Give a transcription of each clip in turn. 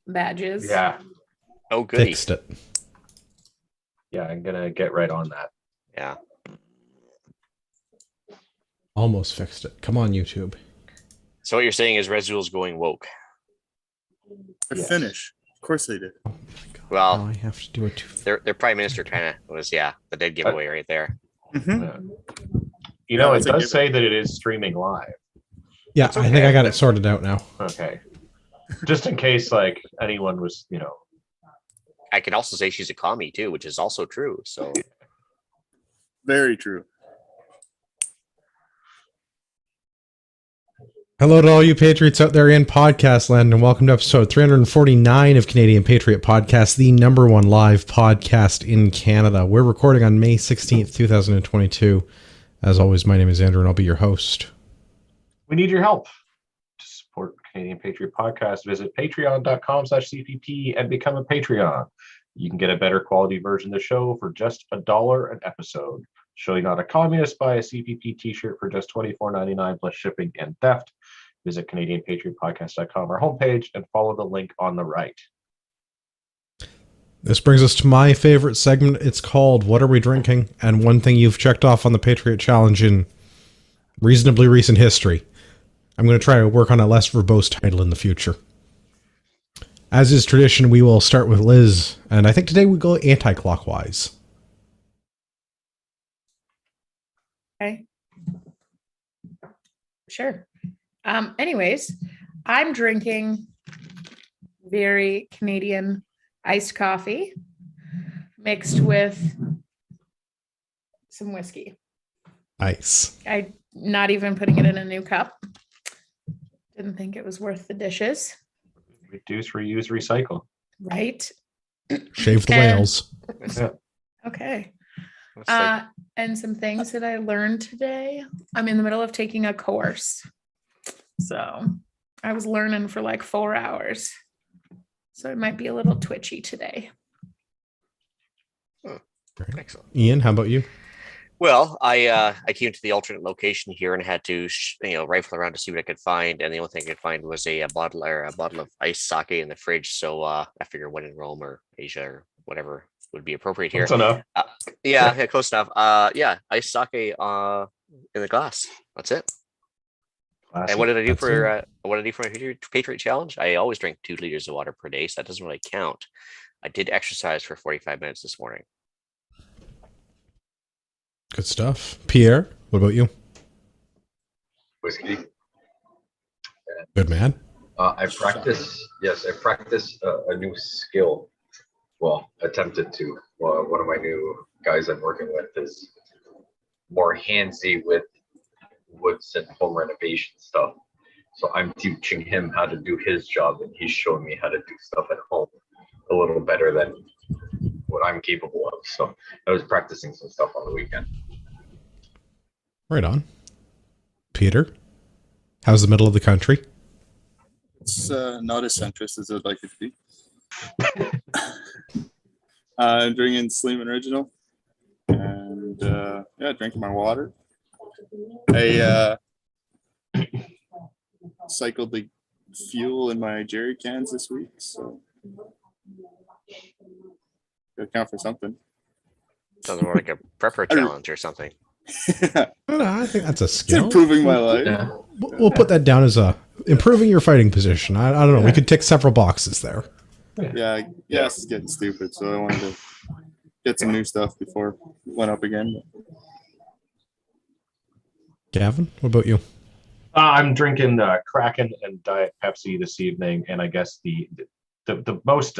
badges. Yeah. Oh, goody. Fixed it. Yeah, I'm gonna get right on that. Yeah. Almost fixed it. Come on, YouTube. So what you're saying is Resol's going woke. They finish. Of course they did. Oh my god. Well, now I have to do it too. Their prime minister kind of was, the dead giveaway right there. Mm-hmm. You know, it that's a does given. say that it is streaming live. Yeah, It's I think okay. I got it sorted out now. Okay. Just in case, like, anyone was, I can also say she's a commie too, which is also true. So Very true. Hello to all you patriots out there in podcast land, and welcome to episode 349 of Canadian Patriot Podcast, the number one live podcast in Canada. We're recording on May 16th, 2022. As always, my name is Andrew, and I'll be your host. we need your help. To support Canadian Patriot Podcast, visit patreon.com/CPP and become a Patreon. You can get a better quality version of the show for just $1 an episode. Show You're Not a Communist, buy a CPP t-shirt for just $24.99 plus shipping and theft. Visit CanadianPatriotPodcast.com, our homepage, and follow the link on the right. This brings us to my favorite segment. It's called What Are We Drinking? And one thing you've checked off on the Patriot Challenge in reasonably recent history. I'm going to try to work on a less verbose title in the future. As is tradition, we will start with Liz, and I think today we go anti-clockwise. Okay. Sure. Anyways, I'm drinking very Canadian iced coffee mixed with some whiskey. Nice. I'm not even putting it in a new cup. Didn't think it was worth the dishes. Reduce, reuse, recycle. Right. Shave the And- whales. Yeah. Okay. it's like, And some things that I learned today. I'm in the middle of taking a course. So I was learning for like 4 hours. So it might be a little twitchy today. excellent. Ian, how about you? Well, I came to the alternate location here and had to rifle around to see what I could find, and the only thing I could find was a bottle of iced sake in the fridge. So I figured when in Rome or Asia or whatever would be appropriate here. That's enough. Yeah, close enough. Iced sake in the glass. That's it. And what did I do for my Patriot Challenge? I always drink 2 liters of water per day, so that doesn't really count. I did exercise for 45 minutes this morning. Good stuff. Pierre, what about you? Whiskey. Good man. I practice a new skill. Well, attempted to. Well, one of my new guys I'm working with is more handsy with woods and home renovation stuff. So I'm teaching him how to do his job, and he's showing me how to do stuff at home a little better than what I'm capable of. So I was practicing some stuff on the weekend. Right on. Peter, how's the middle of the country? It's not as centrist as I'd like it to be. I'm drinking Sleeman Original, and drinking my water. I cycled the fuel in my jerry cans this week, so gotta count for something. Sounds more like a prepper challenge or something. I don't know. I think that's a It's skill. improving my life. Yeah. We'll put that down as improving your fighting position. I don't know. We could tick several boxes there. Yeah, this is getting stupid, so I wanted to get some new stuff before it went up again. Gavin, what about you? I'm drinking Kraken and Diet Pepsi this evening, and I guess the most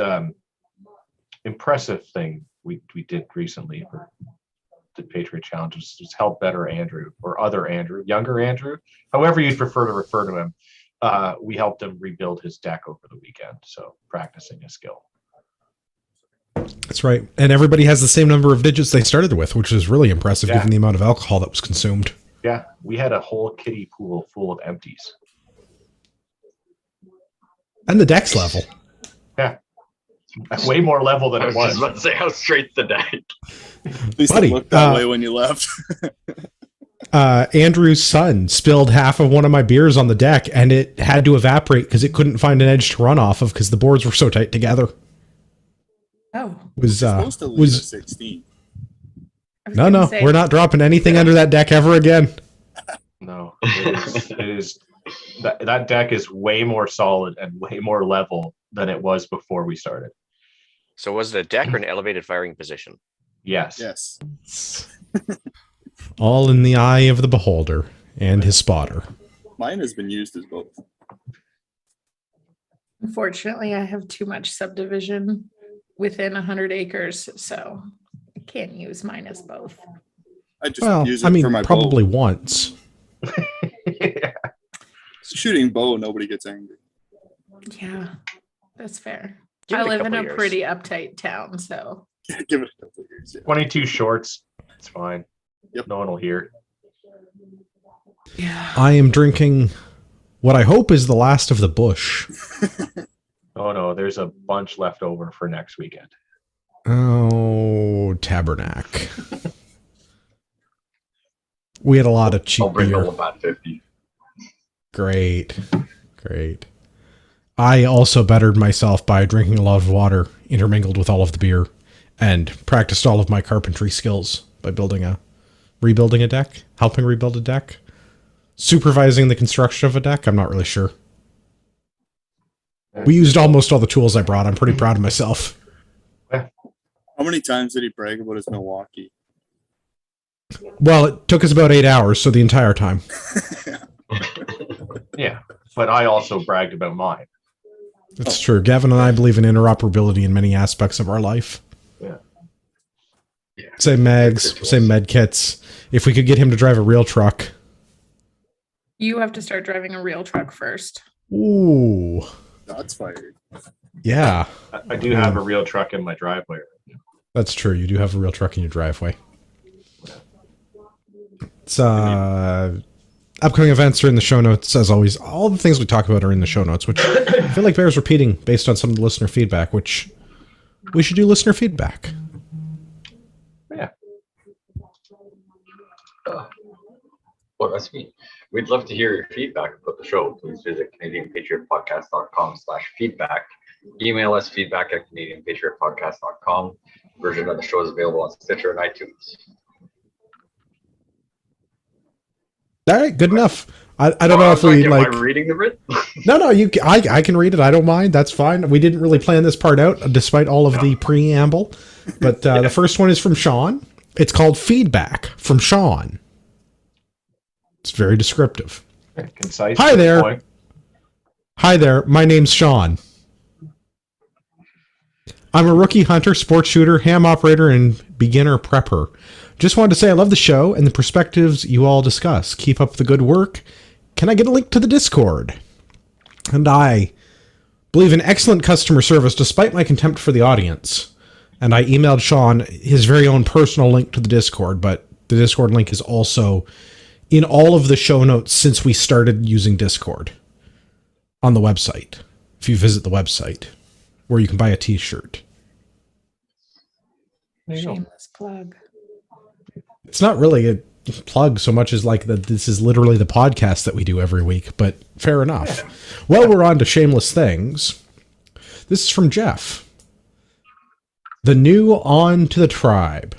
impressive thing we did recently for the Patriot Challenge was help better Andrew or other Andrew, younger Andrew, however you'd prefer to refer to him. We helped him rebuild his deck over the weekend, so practicing a skill. That's right. And everybody has the same number of digits they started with, which is really impressive given the amount of alcohol that was consumed. Yeah, we had a whole kiddie pool full of empties. And the deck's level. Yeah, way more level than I it was just was. about to say how straight the deck. At least Buddy, it looked that way when you left. Andrew's son spilled half of one of my beers on the deck, and it had to evaporate because it couldn't find an edge to run off of because the boards were so tight together. Oh, Was Supposed to leave at was 16. I was no, gonna no, say, we're not dropping anything under that deck ever again. No, it is that deck is way more solid and way more level than it was before we started. So was it a deck or an elevated firing position? Yes. Yes. All in the eye of the beholder and his spotter. Mine has been used as both. Unfortunately, I have too much subdivision within 100 acres, so I can't use mine as both. I just Well, use it I mean, for my probably bow. once. Yeah. Shooting bow, nobody gets angry. Yeah, that's fair. Give I it a live in couple a years. pretty uptight town, so Give it a couple of years. Yeah. 22 shorts. It's fine. Yep. No one will hear. yeah. I am drinking what I hope is the last of the bush. Oh no, there's a bunch left over for next weekend. Oh, Tabernacle. We had a lot of cheap I'll bring the beer. Labatt 50. Great. Great. I also bettered myself by drinking a lot of water intermingled with all of the beer and practiced all of my carpentry skills by rebuilding a deck, helping rebuild a deck, supervising the construction of a deck. I'm not really sure. We used almost all the tools I brought. I'm pretty proud of myself. How many times did he brag about his Milwaukee? Well, it took us about 8 hours, so the entire time. Yeah, but I also bragged about mine. It's true. Gavin and I believe in interoperability in many aspects of our life. Yeah. Yeah. Same mags, same med kits. If we could get him to drive a real truck. You have to start driving a real truck first. Ooh. That's fired. Yeah, I do have a real truck in my driveway. that's true. You do have a real truck in your driveway. It's upcoming events are in the show notes, as always. All the things we talk about are in the show notes, which I feel like bears repeating based on some of the listener feedback, which we should do listener feedback. Yeah. Well, that's me. We'd love to hear your feedback about the show. Please visit CanadianPatriotPodcast.com/feedback. Email us feedback@CanadianPatriotPodcast.com. Version of the show is available on Stitcher and iTunes. All right, good enough. I don't know if we am like. I reading the writ? No, I can read it. I don't mind. That's fine. We didn't really plan this part out, despite all of the preamble. But the first one is from Sean. It's called Feedback from Sean. It's very descriptive. Concise. Hi to the there. point. Hi there. My name's Sean. I'm a rookie hunter, sports shooter, ham operator, and beginner prepper. Just wanted to say I love the show and the perspectives you all discuss. Keep up the good work. Can I get a link to the Discord? And I believe in excellent customer service despite my contempt for the audience. And I emailed Sean his very own personal link to the Discord, but the Discord link is also in all of the show notes since we started using Discord on the website. If you visit the website, where you can buy a t-shirt. There you go. Shameless plug. It's not really a plug so much as like that this is literally the podcast that we do every week, but fair enough. Well, we're on to shameless things. This is from Jeff. The new On to the Tribe.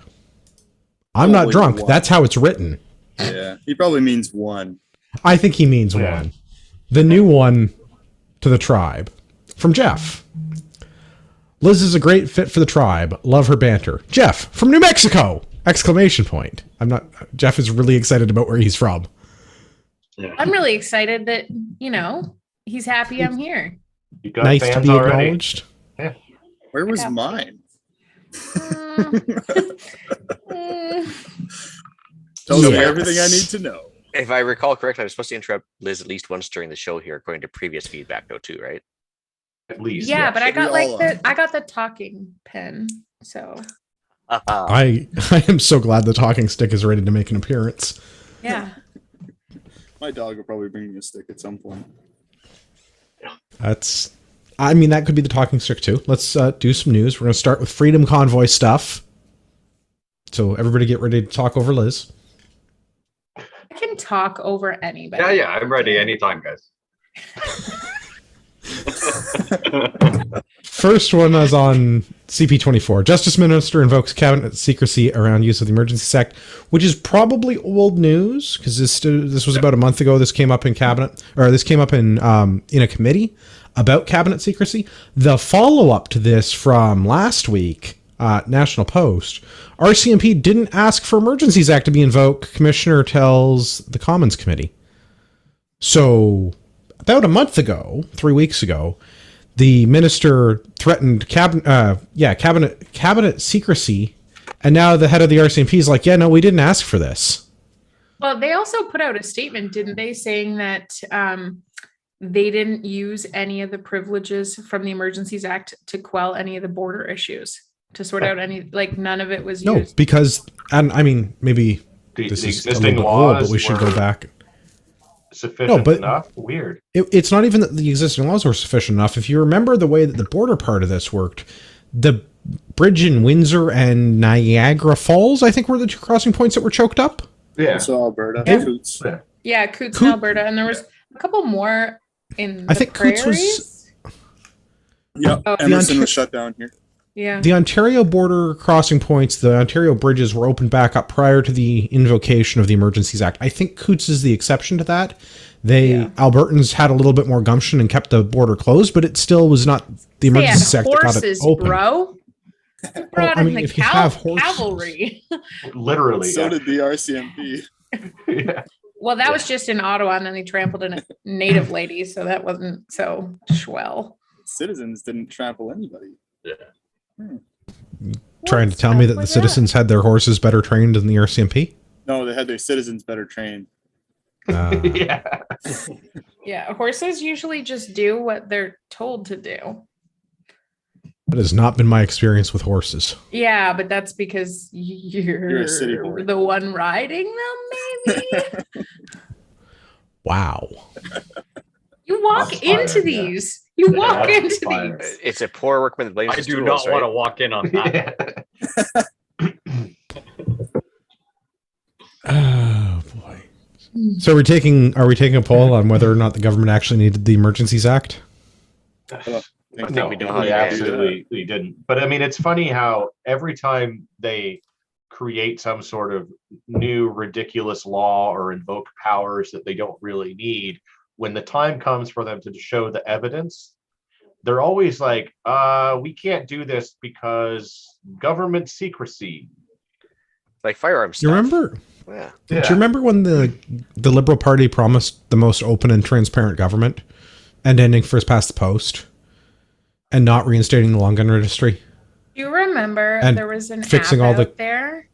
I'm not Holy drunk. wow. That's how it's written. Yeah, he probably means one. I think he means Yeah. one. The new one to the tribe. From Jeff. Liz is a great fit for the tribe. Love her banter. Jeff from New Mexico! Exclamation point. Jeff is really excited about where he's from. Yeah. I'm really excited that, he's happy I'm here. You got Nice to fans be already. acknowledged. Where was Yeah. mine? So Tells me Yes. everything I need to know. If I recall correctly, I was supposed to interrupt Liz at least once during the show here, according to previous feedback, though, too, right? At least. Yeah, but I should we got all, I got the talking pen. So I am so glad the talking stick is ready to make an appearance. yeah. My dog will probably bring me a stick at some point. That could be the talking stick too. Let's do some news. We're going to start with Freedom Convoy stuff. So everybody get ready to talk over Liz. I can talk over anybody. Yeah, I'm ready anytime, guys. First one is on CP24. Justice Minister invokes cabinet secrecy around use of the Emergencies Act, which is probably old news because this was about a month ago. This came up in cabinet, or this came up in a committee about cabinet secrecy. The follow-up to this from last week, National Post, RCMP didn't ask for Emergencies Act to be invoked. Commissioner tells the Commons Committee. So about a month ago, 3 weeks ago, the minister threatened cabinet secrecy, and now the head of the RCMP is like, yeah, no, we didn't ask for this. Well, they also put out a statement, didn't they, saying that they didn't use any of the privileges from the Emergencies Act to quell any of the border issues, to sort out any, like none of it was No, used. because, and I mean, maybe The this is a existing little bit old, but laws we should go were back. Sufficient but- enough? Weird. It's not even that the existing laws were sufficient enough. If you remember the way that the border part of this worked, the bridge in Windsor and Niagara Falls, I think, were the two crossing points that were choked up. Yeah. So Alberta, Yeah. Coots. Yeah, Coots Coot- in Alberta, and there was a couple more in I the think Coots was- prairies. Yeah, Oh, Emerson the was shut down here. Yeah. The Ontario border crossing points, the Ontario bridges were opened back up prior to the invocation of the Emergencies Act. I think Coots is the exception to that. Albertans had a little bit more gumption and kept the border closed, but it still was not the Emergencies Act that got it horses, open. bro. They brought I in mean, the if you have horses- cavalry. Literally. So yeah. did the RCMP. Yeah. Well, that was just in Ottawa, and then they trampled in a native lady, so that wasn't so swell. Citizens didn't trample anybody. Trying to tell me that the citizens had their horses better trained than the RCMP? No, they had their citizens better trained. Yeah. Yeah, horses usually just do what they're told to do. That has not been my experience with horses. Yeah, but that's because you're a city boy. the one riding them, maybe. Wow. You walk Shots fired, into yeah. these. You walk Shots into fired. these. It's a poor workman that blames I his do tools, not want to right? walk in on that. Oh boy. So are we taking a poll on whether or not the government actually needed the Emergencies Act? I think No, we we, know how to absolutely didn't. But I mean, it's funny how every time they create some sort of new ridiculous law or invoke powers that they don't really need, when the time comes for them to show the evidence, they're always like, we can't do this because government secrecy. Like firearms You stuff. remember? Yeah. Do you remember when the Liberal Party promised the most open and transparent government and ending first past the post and not reinstating the long gun registry? Do you remember And there was an fixing app all the- out there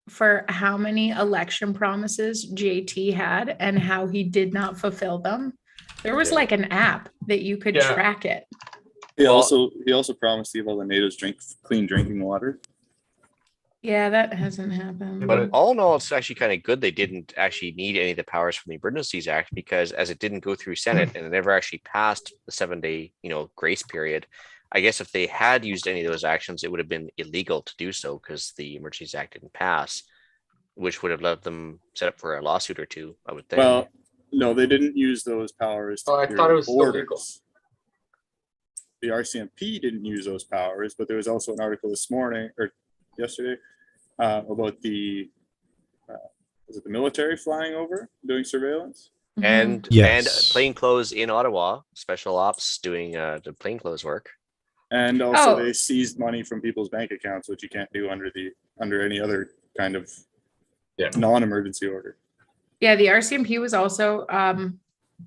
for how many election promises JT had and how he did not fulfill them? There was like an app that you could Yeah. track it. He also promised to give all the natives clean drinking water. Yeah, that hasn't happened. But All in all, it's actually kind of good they didn't actually need any of the powers from the Emergencies Act because as it didn't go through Senate and it never actually passed the 7-day, grace period, I guess if they had used any of those actions, it would have been illegal to do so because the Emergencies Act didn't pass, which would have let them set up for a lawsuit or two, I would think. Well, no, they didn't use those powers. Oh, I clear thought it was borders. illegal. The RCMP didn't use those powers, but there was also an article this morning or yesterday about the was it the military flying over doing surveillance? Mhm. and Yes. plainclothes in Ottawa, special ops doing the plainclothes work. And also Oh. they seized money from people's bank accounts, which you can't do under any other kind of Yeah. non-emergency order. Yeah, the RCMP was also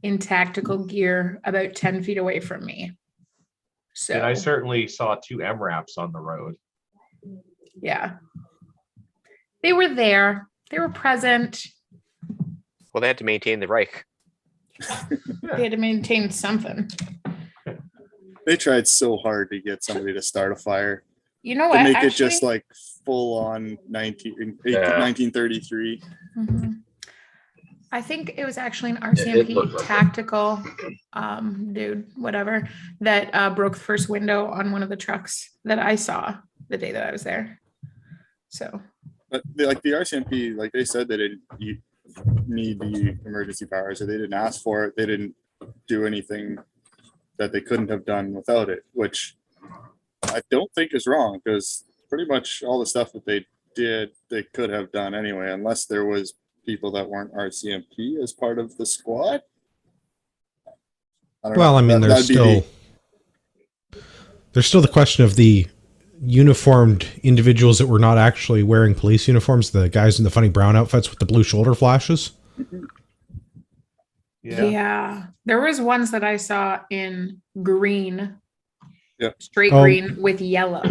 in tactical gear about 10 feet away from me. So And I certainly saw 2 MRAPs on the road. yeah. They were there. They were present. Well, they had to maintain the Reich. They had to maintain something. They tried so hard to get somebody to start a fire, You know to what? make actually, it just like full on 1933. Mhm. I think it was actually an it RCMP looked like it. tactical dude, whatever, that broke the first window on one of the trucks that I saw the day that I was there. So But the RCMP, like they said, they didn't need the emergency powers, or they didn't ask for it. They didn't do anything that they couldn't have done without it, which I don't think is wrong, because pretty much all the stuff that they did, they could have done anyway, unless there was people that weren't RCMP as part of the squad. I don't Well, know. I mean, That'd be there's still the question of the uniformed individuals that were not actually wearing police uniforms, the guys in the funny brown outfits with the blue shoulder flashes. Yeah. There was ones that I saw in green. Yeah. Straight Oh. green with yellow.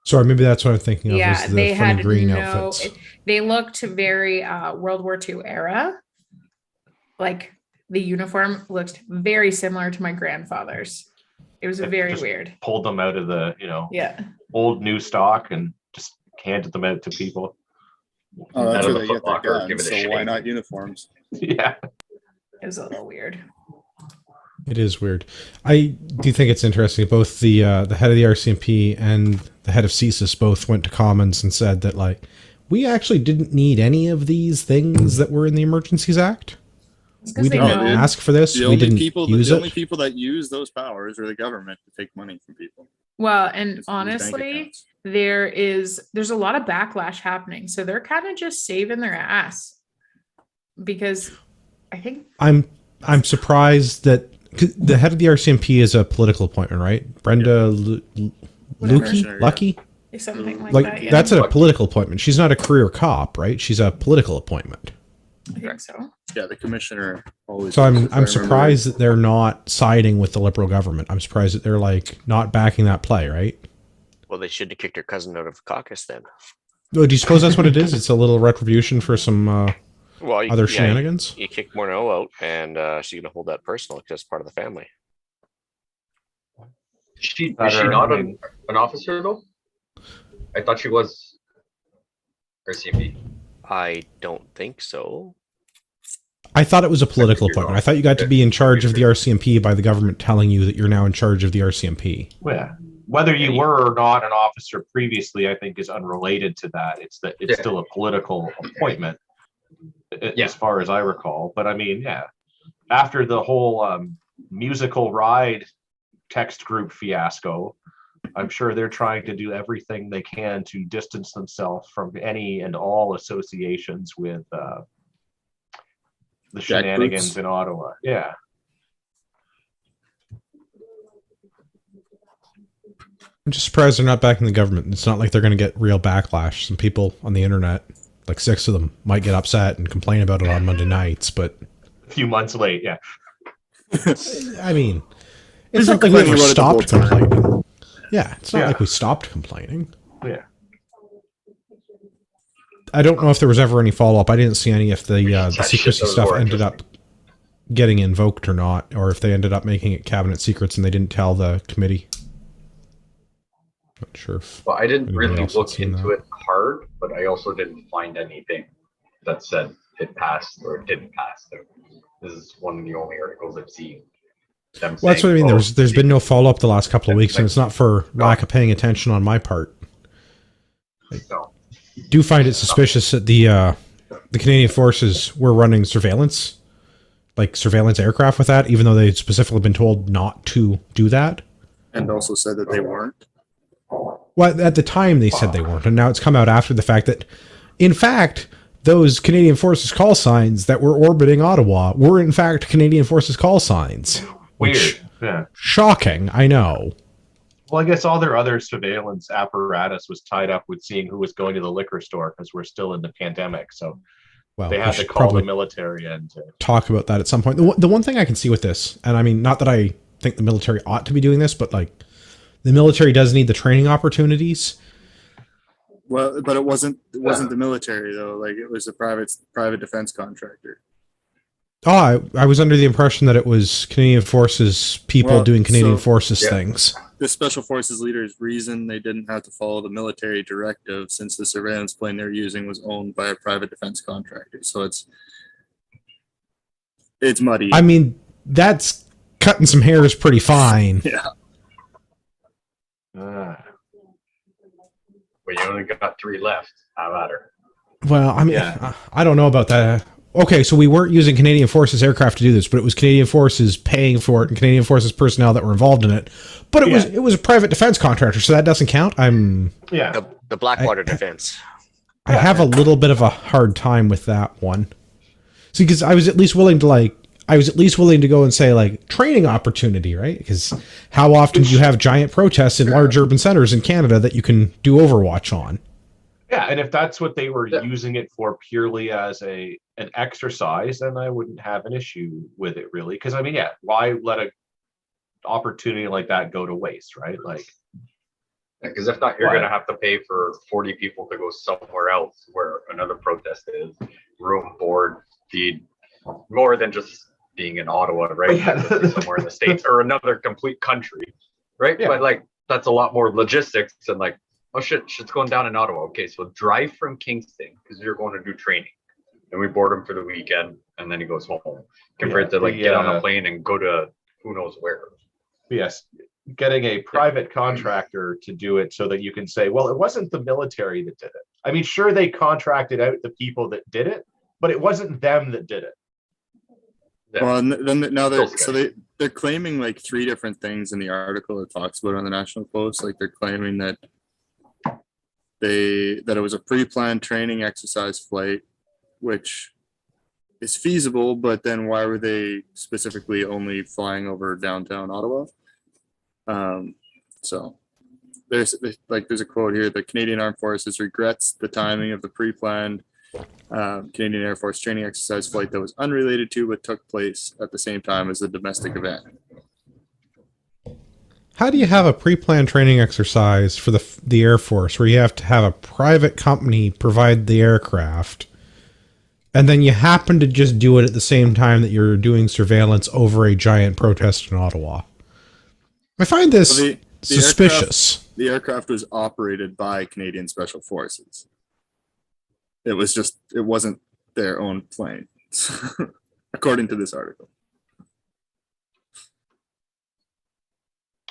Sorry, maybe that's what I'm thinking of. Yeah, is the they funny had green no. outfits. They looked very World War II era. Like the uniform looked very similar to my grandfather's. It was It very just weird. Pulled them out of the, Yeah. old new stock and just handed them out to people. Oh, that's Out of where the they get their Foot Locker, guns. give it a So why shake. not uniforms? Yeah. It was a little weird. It is weird. I do think it's interesting. Both the head of the RCMP and the head of CSIS both went to Commons and said that, like, we actually didn't need any of these things that were in the Emergencies Act. It's 'cause We they didn't know. ask for this. The We only didn't people, use the it. only people that use those powers are the government to take money from people. Well, and It's these bank honestly, accounts. there's a lot of backlash happening. So they're kind of just saving their ass. Because I think I'm surprised that 'cause the head of the RCMP is a political appointment, right? Brenda Whatever. Lucky? something like Like, that. Yeah, that's a political appointment. She's not a career cop, right? She's a political appointment. I think so. Yeah, the commissioner always. So is, if I I'm remember surprised that they're not siding with the Liberal government. I'm surprised that they're like not backing that play, right? Well, they shouldn't have kicked her cousin out of caucus then. Oh, do you suppose that's what it is? It's a little retribution for some Well, other shenanigans? You kicked Morneau out, and she's gonna hold that personal because it's part of the family. Is she Better, not I mean- an officer though? I thought she was RCMP. I don't think so. I thought it was a political You're appointment. wrong. I thought you got to be in charge of the RCMP by the government telling you that you're now in charge of the RCMP. Yeah. Whether you were or not an officer previously, I think is unrelated to that. It's that it's Yeah. still a political appointment, Yeah. as far as I recall. But I mean, yeah, after the whole musical ride text group fiasco, I'm sure they're trying to do everything they can to distance themselves from any and all associations with the shenanigans groups. in Ottawa. Yeah. I'm just surprised they're not backing the government. It's not like they're going to get real backlash. Some people on the internet, like 6 of them, might get upset and complain about it on Monday nights, but A few months late. Yeah. I mean, We've it's been not like we complaining ever about it the whole stopped time. complaining. Yeah, it's not Yeah. like we stopped complaining. Yeah. I don't know if there was ever any follow up. I didn't see any if the That shit secrecy does stuff work, ended doesn't up getting invoked or not, or if they ended up making it cabinet secrets and they didn't tell the committee. Not sure. If, Well, I didn't Anybody really else had look seen into that? it hard, but I also didn't find anything that said it passed or it didn't pass. This is one of the only articles I've seen. Them well, that's what I saying, mean. "Oh, There's been no follow up the last couple of Yeah, weeks, and it's not for lack of paying attention on my part. no." Do find it suspicious that the Canadian forces were running surveillance, like surveillance aircraft with that, even though they'd specifically been told not to do that. And also said that they weren't. Well, at the time they said they weren't, and now it's come out after the fact that, in fact, those Canadian Forces call signs that were orbiting Ottawa were in fact Canadian Forces call signs. Weird. Which, Yeah. shocking, I know. Well, I guess all their other surveillance apparatus was tied up with seeing who was going to the liquor store because we're still in the pandemic. So Well, they we had to should call the probably military in to. talk about that at some point. The one thing I can see with this, and I mean, not that I think the military ought to be doing this, but like, the military does need the training opportunities. Well, but it wasn't the military though. Like it was a private defense contractor. Oh, I was under the impression that it was Canadian Forces people Well, doing Canadian so- Forces Yeah. things. The special forces leaders' reason they didn't have to follow the military directive since the surveillance plane they're using was owned by a private defense contractor. So it's muddy. I mean, that's cutting some hairs pretty fine. Yeah. Well, you only got 3 left. How about her? Well, I mean, Yeah. I don't know about that. okay, so we weren't using Canadian Forces aircraft to do this, but it was Canadian Forces paying for it and Canadian Forces personnel that were involved in it. But it was a private defense contractor, so that doesn't count. Yeah. The Blackwater Defense. I have a little bit of a hard time with that one. See, because I was at least willing to go and say, like, training opportunity, right? Because how often do you have giant protests in large urban centers in Canada that you can do Overwatch on? Yeah, and if that's what they were using it for purely as an exercise, then I wouldn't have an issue with it really. Because I mean, yeah, why let a opportunity like that go to waste, right? Like, Because if not, you're going to have to pay for 40 people to go somewhere else where another protest is, room, board, feed, more than just being in Ottawa, right? Yeah. Somewhere in the States or another complete country, right? Yeah. But like, that's a lot more logistics and like, oh shit's going down in Ottawa. Okay, so drive from Kingston because you're going to do training. And we board him for the weekend and then he goes home. Compared to like get on a plane and go to who knows where. Yes. Getting a private contractor to do it so that you can say, well, it wasn't the military that did it. I mean, sure, they contracted out the people that did it, but it wasn't them that did it. Yeah. Well, and then now they're claiming like 3 different things in the article it talks about on the National Post. Like they're claiming that it was a pre-planned training exercise flight, which is feasible, but then why were they specifically only flying over downtown Ottawa? So there's a quote here: the Canadian Armed Forces regrets the timing of the pre-planned Canadian Air Force training exercise flight that was unrelated to but took place at the same time as the domestic event. How do you have a pre-planned training exercise for the Air Force where you have to have a private company provide the aircraft, and then you happen to just do it at the same time that you're doing surveillance over a giant protest in Ottawa? I find this suspicious. The aircraft was operated by Canadian Special Forces. It wasn't their own plane, according to this article.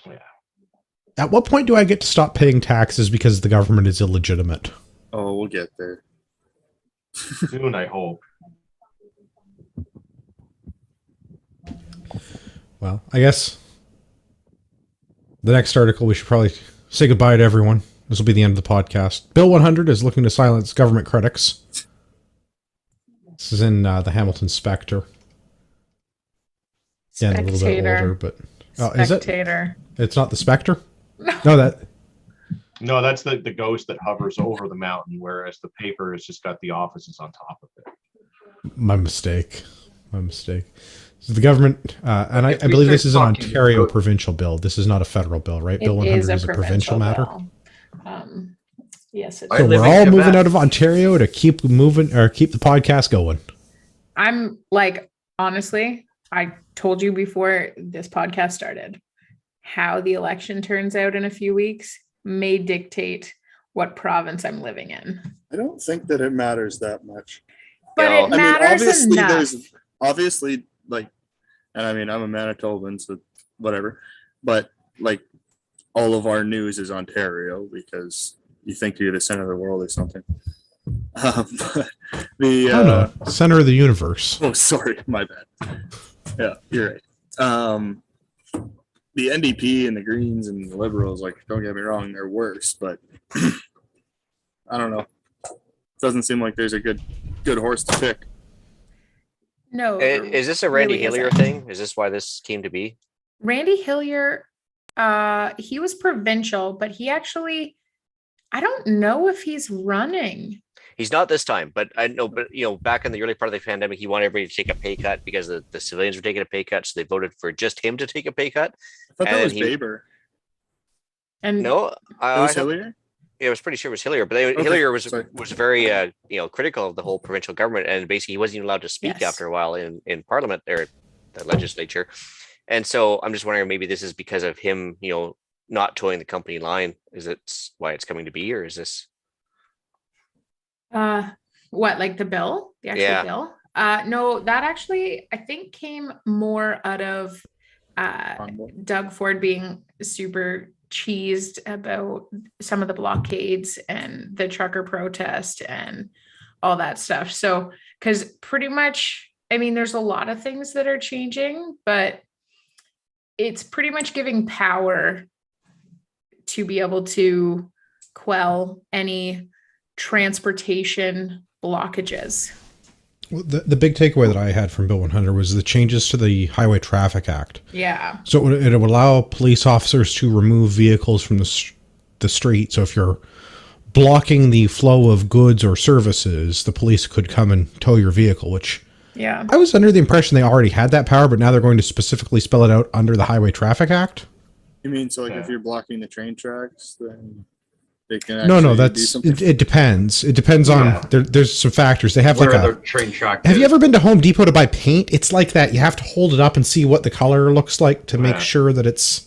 Yeah. At what point do I get to stop paying taxes because the government is illegitimate? Oh, we'll get there. Soon, I hope. Well, I guess the next article, we should probably say goodbye to everyone. This will be the end of the podcast. Bill 100 is looking to silence government critics. This is in the Hamilton Spectre. Yeah, a little bit older, but is it? It's not the Spectre? No, No, that's the ghost that hovers over the mountain, whereas the paper has just got the offices on top of it. My mistake. So the government, and I believe this is an Ontario provincial bill. This is not a federal bill, right? Bill 100 is a provincial matter. Yes, so we're all moving out of Ontario to keep moving or keep the podcast going. I'm like, honestly, I told you before this podcast started, how the election turns out in a few weeks may dictate what province I'm living in. I don't think that it matters that much. But it matters enough. There's obviously like, and I mean, I'm a Manitoban, so whatever, but like all of our news is Ontario because you think you're the center of the world or something. Center of the universe. Oh, sorry, my bad. Yeah, you're right. The NDP and the Greens and the Liberals, like, don't get me wrong, they're worse, but I don't know. Doesn't seem like there's a good horse to pick. No. Is this a Randy Hillier thing? Is this why this came to be? Randy Hillier, he was provincial, but he actually, I don't know if he's running. He's not this time, but I know, but back in the early part of the pandemic, he wanted everybody to take a pay cut because the civilians were taking a pay cut. So they voted for just him to take a pay cut. I thought that was Baber. And no, it was Hillier? Yeah, I was pretty sure it was Hillier, but Hillier was very critical of the whole provincial government, and basically he wasn't even allowed to speak after a while in Parliament or the legislature. And so I'm just wondering, maybe this is because of him, not towing the company line. Is it why it's coming to be, or is this? What, like the bill? The actual bill? No, that actually I think came more out of Doug Ford being super cheesed about some of the blockades and the trucker protest and all that stuff. So Because pretty much, I mean, there's a lot of things that are changing, but it's pretty much giving power to be able to quell any transportation blockages. Well, the big takeaway that I had from Bill 100 was the changes to the Highway Traffic Act. Yeah. So it would allow police officers to remove vehicles from the street. So if you're blocking the flow of goods or services, the police could come and tow your vehicle, which Yeah. I was under the impression they already had that power, but now they're going to specifically spell it out under the Highway Traffic Act. You mean, so like if Yeah. you're blocking the train tracks, then they can No, actually do that's something? it depends. It depends on there's some factors. They have Where like the a. train track Have you is. ever been to Home Depot to buy paint? It's like that. You have to hold it up and see what the color looks like to make Yeah. sure that it's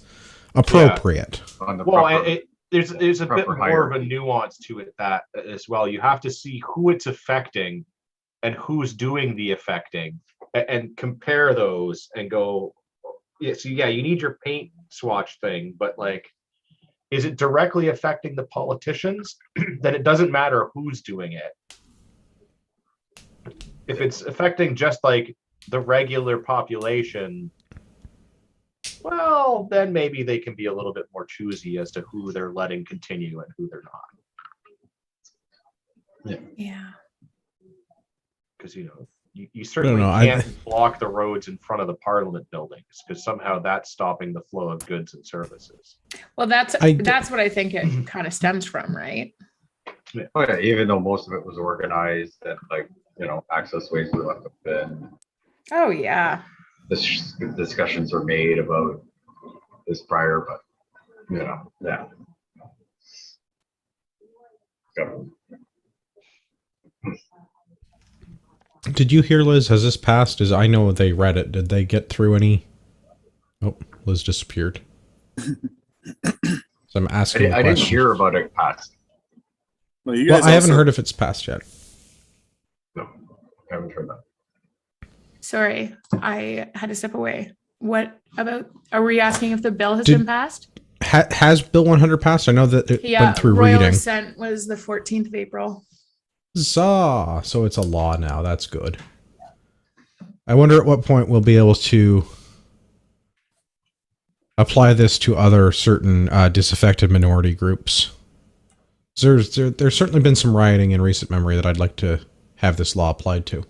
appropriate. On the Well, proper- there's a bit proper more of a hierarchy. nuance to it that as well. You have to see who it's affecting and who's doing the affecting, and compare those and go, yeah. So yeah, you need your paint swatch thing, but like, is it directly affecting the politicians? Then it doesn't matter who's doing it. If it's affecting just like the regular population, well, then maybe they can be a little bit more choosy as to who they're letting continue and who they're not. Yeah. Because, you certainly know, can't block the roads in front of the Parliament buildings because somehow that's stopping the flow of goods and services. Well, that's I- what I think it kind of stems from, right? Oh yeah, even though most of it was organized and like, access ways were left open, Oh yeah. discussions were made about this prior, but yeah. Government. Did you hear, Liz? Has this passed? I know they read it. Did they get through any? Oh, Liz disappeared. So I'm asking. I didn't hear about it passed. Well, you Well, guys I haven't also- heard if it's passed yet. No, I haven't heard that. Sorry, I had to step away. What about? Are we asking if the bill has Did- been passed? Has Bill 100 passed? I know that it Yeah. went through Royal reading. Assent was the 14th of April. So it's a law now. That's good. I wonder at what point we'll be able to apply this to other certain disaffected minority groups. There's certainly been some rioting in recent memory that I'd like to have this law applied to.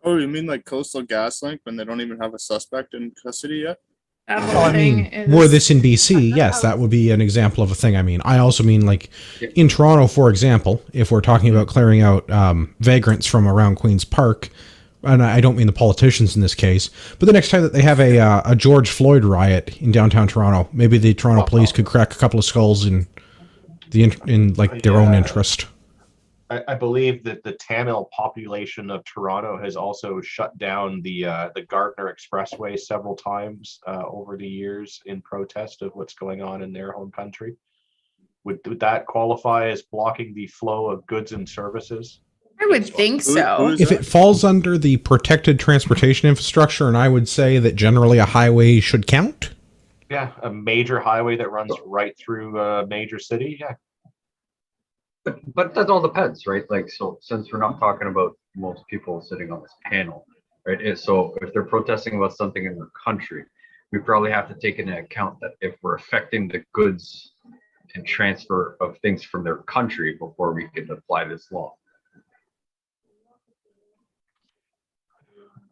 Oh, you mean like Coastal GasLink when they don't even have a suspect in custody yet? That whole Well, I thing mean, is were this in BC, yes, that would be an example of a thing. I mean, I also mean like in Toronto, for example, if we're talking about clearing out vagrants from around Queen's Park, and I don't mean the politicians in this case, but the next time that they have a George Floyd riot in downtown Toronto, maybe the Toronto police could crack a couple of skulls in their own interest. I believe that the Tamil population of Toronto has also shut down the Gardner Expressway several times over the years in protest of what's going on in their home country. Would that qualify as blocking the flow of goods and services? I would think Who so. is If that? it falls under the protected transportation infrastructure, and I would say that generally a highway should count. Yeah, a major highway that runs right through a major city. Yeah. But that all depends, right? Like, so since we're not talking about most people sitting on this panel, right? So if they're protesting about something in their country, we probably have to take into account that if we're affecting the goods and transfer of things from their country before we can apply this law.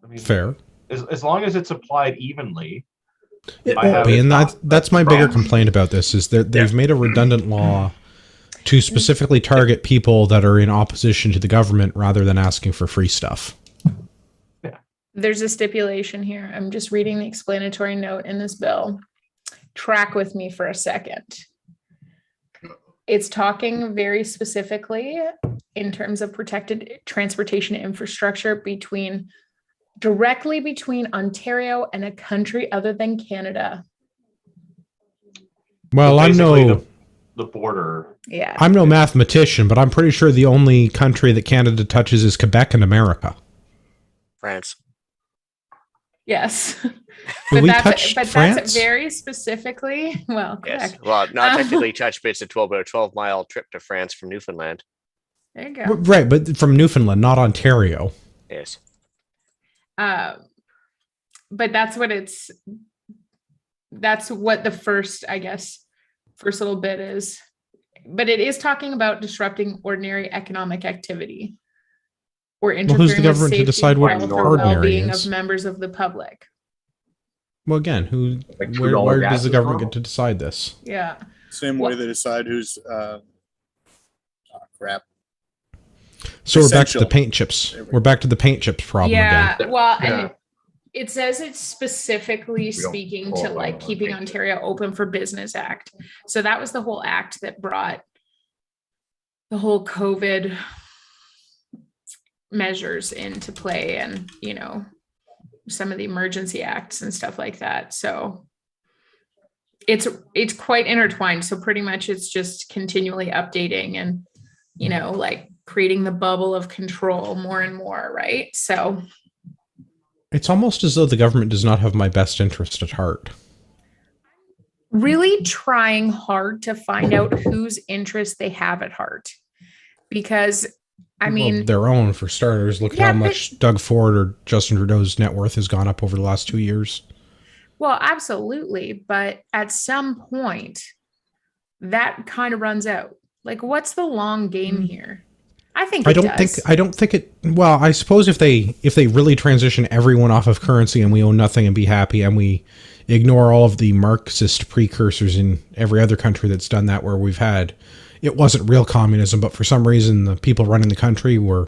I mean, Fair. as long as it's applied evenly. It I won't have- be, and that's my bigger wrong. complaint about this is that they've made a redundant law to specifically target people that are in opposition to the government rather than asking for free stuff. There's a stipulation here. I'm just reading the explanatory note in this bill. Track with me for a second. It's talking very specifically in terms of protected transportation infrastructure directly between Ontario and a country other than Canada. Well, I'm Basically, no the border. Yeah. I'm no mathematician, but I'm pretty sure the only country that Canada touches is Quebec in America. France. Yes. Do we touch That's France? very specifically, well, Yes. correct. Well, not technically touched, but it's a 12-mile trip to France from Newfoundland. There you go. Right, but from Newfoundland, not Ontario. Yes. But that's what the first, I guess, first little bit is. But it is talking about disrupting ordinary economic activity or Well, who's the interfering with government to safety, decide what health, or ordinary well-being is? of members of the public. Well, again, Like where $2 does gas the is government normal? get to decide this? Yeah. Same way Well- they decide who's crap. So we're back to the Essential. paint chips. There we We're back to the paint chips problem Yeah. again. Well, Yeah. and it says it's specifically don't speaking pull to it like on keeping paint. Ontario open for business act. So that was the whole act that brought the whole COVID measures into play, and some of the emergency acts and stuff like that. So it's quite intertwined. So pretty much it's just continually updating and like creating the bubble of control more and more, right? So It's almost as though the government does not have my best interest at heart. really trying hard to find out whose interest they have at heart, because I mean, Well, their own, for starters. Look at Yeah, how but- much Doug Ford or Justin Trudeau's net worth has gone up over the last 2 years. well, absolutely, but at some point that kind of runs out. Like, what's the long game here? I think I it don't does. think it. Well, I suppose if they really transition everyone off of currency and we own nothing and be happy, and we ignore all of the Marxist precursors in every other country that's done that, where we've had, it wasn't real communism, but for some reason the people running the country were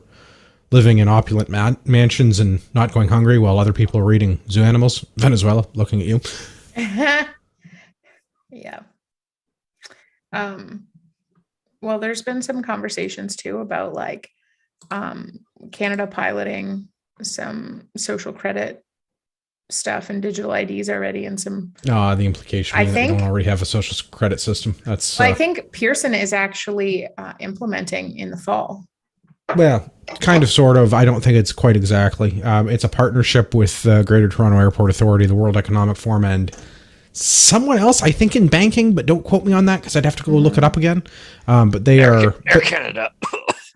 living in opulent mansions and not going hungry while other people are eating zoo animals. Venezuela, looking at you. Yeah. Well, there's been some conversations too about like Canada piloting some social credit stuff and digital IDs already, and some The implication I being that we think- don't already have a social credit system. That's I think Pearson is actually implementing in the fall. well, kind of, sort of. I don't think it's quite exactly. It's a partnership with the Greater Toronto Airport Authority, the World Economic Forum, and someone else, I think, in banking, but don't quote me on that because I'd have to go look it up again. But they are... Air Canada.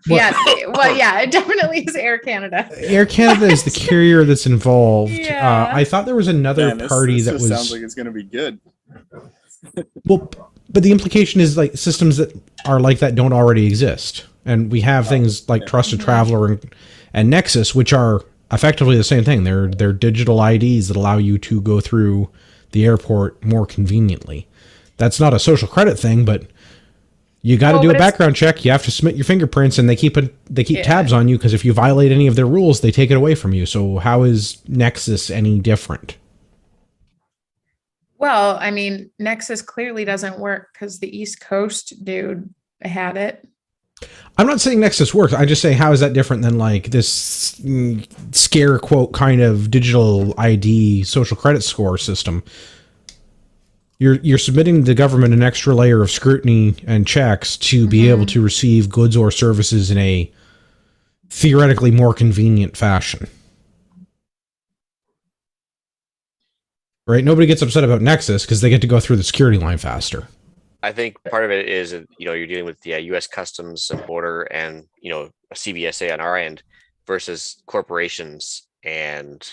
Yeah. Well, yeah, it definitely is Air Canada. Air Canada is the carrier that's involved. Yeah. I thought there was another Man, party this that just was... sounds like it's going to be good. Well, but the implication is like systems that are like that don't already exist. And we have things like Trusted Traveler and Nexus, which are effectively the same thing. They're digital IDs that allow you to go through the airport more conveniently. That's not a social credit thing, but you got to Well, do a but it's- background check. You have to submit your fingerprints, and they keep Yeah. tabs on you, because if you violate any of their rules, they take it away from you. So how is Nexus any different? Well, I mean, Nexus clearly doesn't work because the East Coast dude had it. I'm not saying Nexus works. I just say, how is that different than like this scare quote kind of digital ID social credit score system? You're submitting the government an extra layer of scrutiny and checks to be able to receive goods or services in a theoretically more convenient fashion. Right? Nobody gets upset about Nexus because they get to go through the security line faster. I think part of it is, you're dealing with the U.S. Customs and Border and, a CBSA on our end versus corporations and,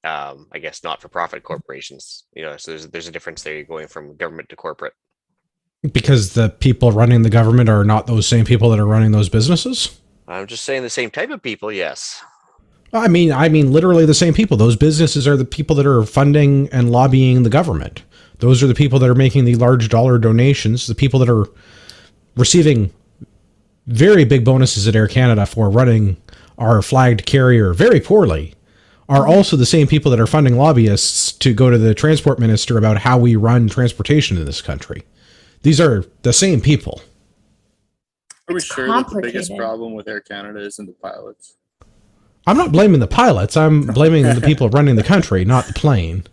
I guess, not-for-profit corporations. So there's a difference there. You're going from government to corporate. Because the people running the government are not those same people that are running those businesses? I'm just saying the same type of people, yes. I mean, literally the same people. Those businesses are the people that are funding and lobbying the government. Those are the people that are making the large dollar donations. The people that are receiving very big bonuses at Air Canada for running our flagged carrier very poorly are also the same people that are funding lobbyists to go to the transport minister about how we run transportation in this country. These are the same people. Are we It's sure that the biggest complicated. problem with Air Canada isn't the pilots? I'm not blaming the pilots. I'm blaming the people running the country, not the plane.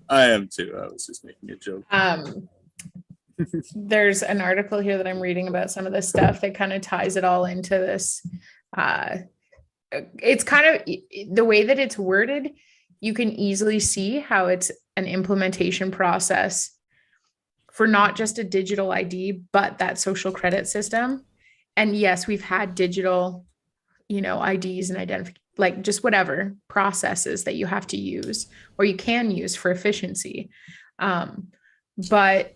I am too. I was just making a joke. There's an article here that I'm reading about some of the stuff that kind of ties it all into this. It's kind of the way that it's worded. You can easily see how it's an implementation process for not just a digital ID, but that social credit system. and yes, we've had digital, IDs and like just whatever processes that you have to use or you can use for efficiency. But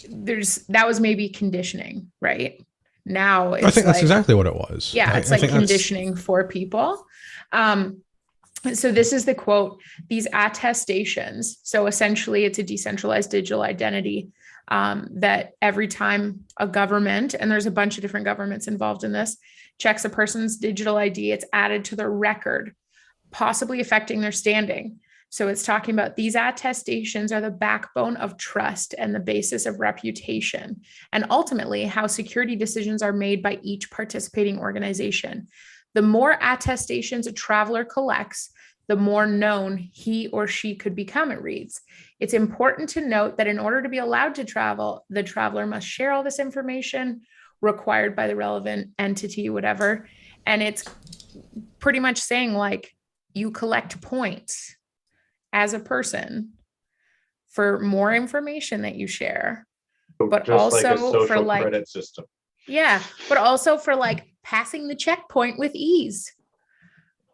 that was maybe conditioning, right? Now it's I think that's exactly what it was. Yeah, it's like conditioning for people. So this is the quote, these attestations. So essentially it's a decentralized digital identity that every time a government, and there's a bunch of different governments involved in this, checks a person's digital ID, it's added to their record, possibly affecting their standing. So it's talking about these attestations are the backbone of trust and the basis of reputation, and ultimately how security decisions are made by each participating organization. The more attestations a traveler collects, the more known he or she could become, it reads. It's important to note that in order to be allowed to travel, the traveler must share all this information required by the relevant entity, whatever. And it's pretty much saying like you collect points as a person for more information that you share, but Just also like a social for like credit system. Yeah, but also for like passing the checkpoint with ease.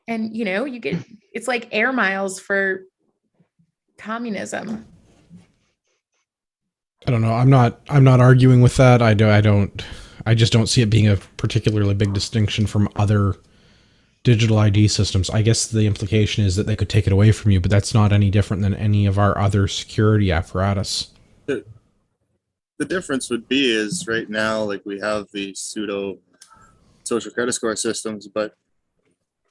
And you get, it's like air miles for communism. I don't know. I'm not arguing with that. I just don't see it being a particularly big distinction from other digital ID systems. I guess the implication is that they could take it away from you, but that's not any different than any of our other security apparatus. The difference would be is right now, like we have the pseudo social credit score systems, but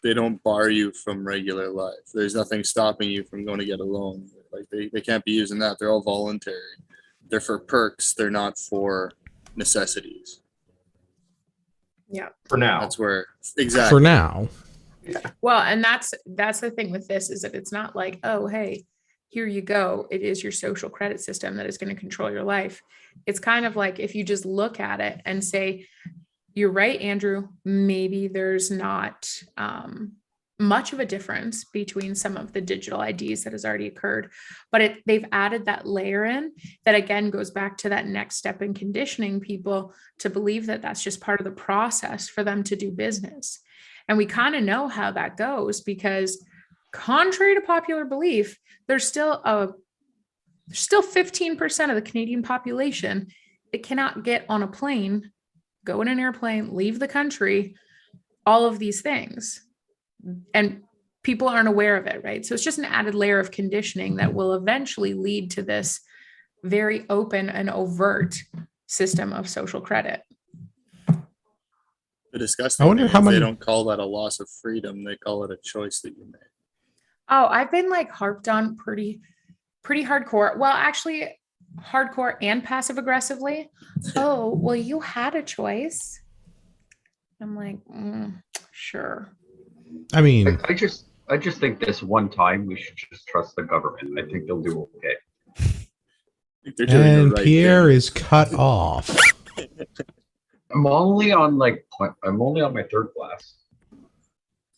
they don't bar you from regular life. There's nothing stopping you from going to get a loan. Like they can't be using that. They're all voluntary. They're for perks. They're not for necessities. Yeah. For now. That's where exactly. For now. Well, and that's the thing with this is that it's not like, oh, hey, here you go. It is your social credit system that is going to control your life. It's kind of like if you just look at it and say, you're right, Andrew, maybe there's not much of a difference between some of the digital IDs that has already occurred, but they've added that layer in that again goes back to that next step in conditioning people to believe that that's just part of the process for them to do business. And we kind of know how that goes because contrary to popular belief, there's still 15% of the Canadian population that cannot get on a plane, go in an airplane, leave the country, all of these things. And people aren't aware of it, right? So it's just an added layer of conditioning that will eventually lead to this very open and overt system of social credit. The disgusting thing is they don't call that a loss of freedom. They call it a choice that you made. Oh, I've been like harped on pretty hardcore. Well, actually hardcore and passive aggressively. Oh, well, you had a choice. I'm like, sure. I mean, I just think this one time we should just trust the government. I think they'll do okay. And Pierre is cut off. I'm only on my third class.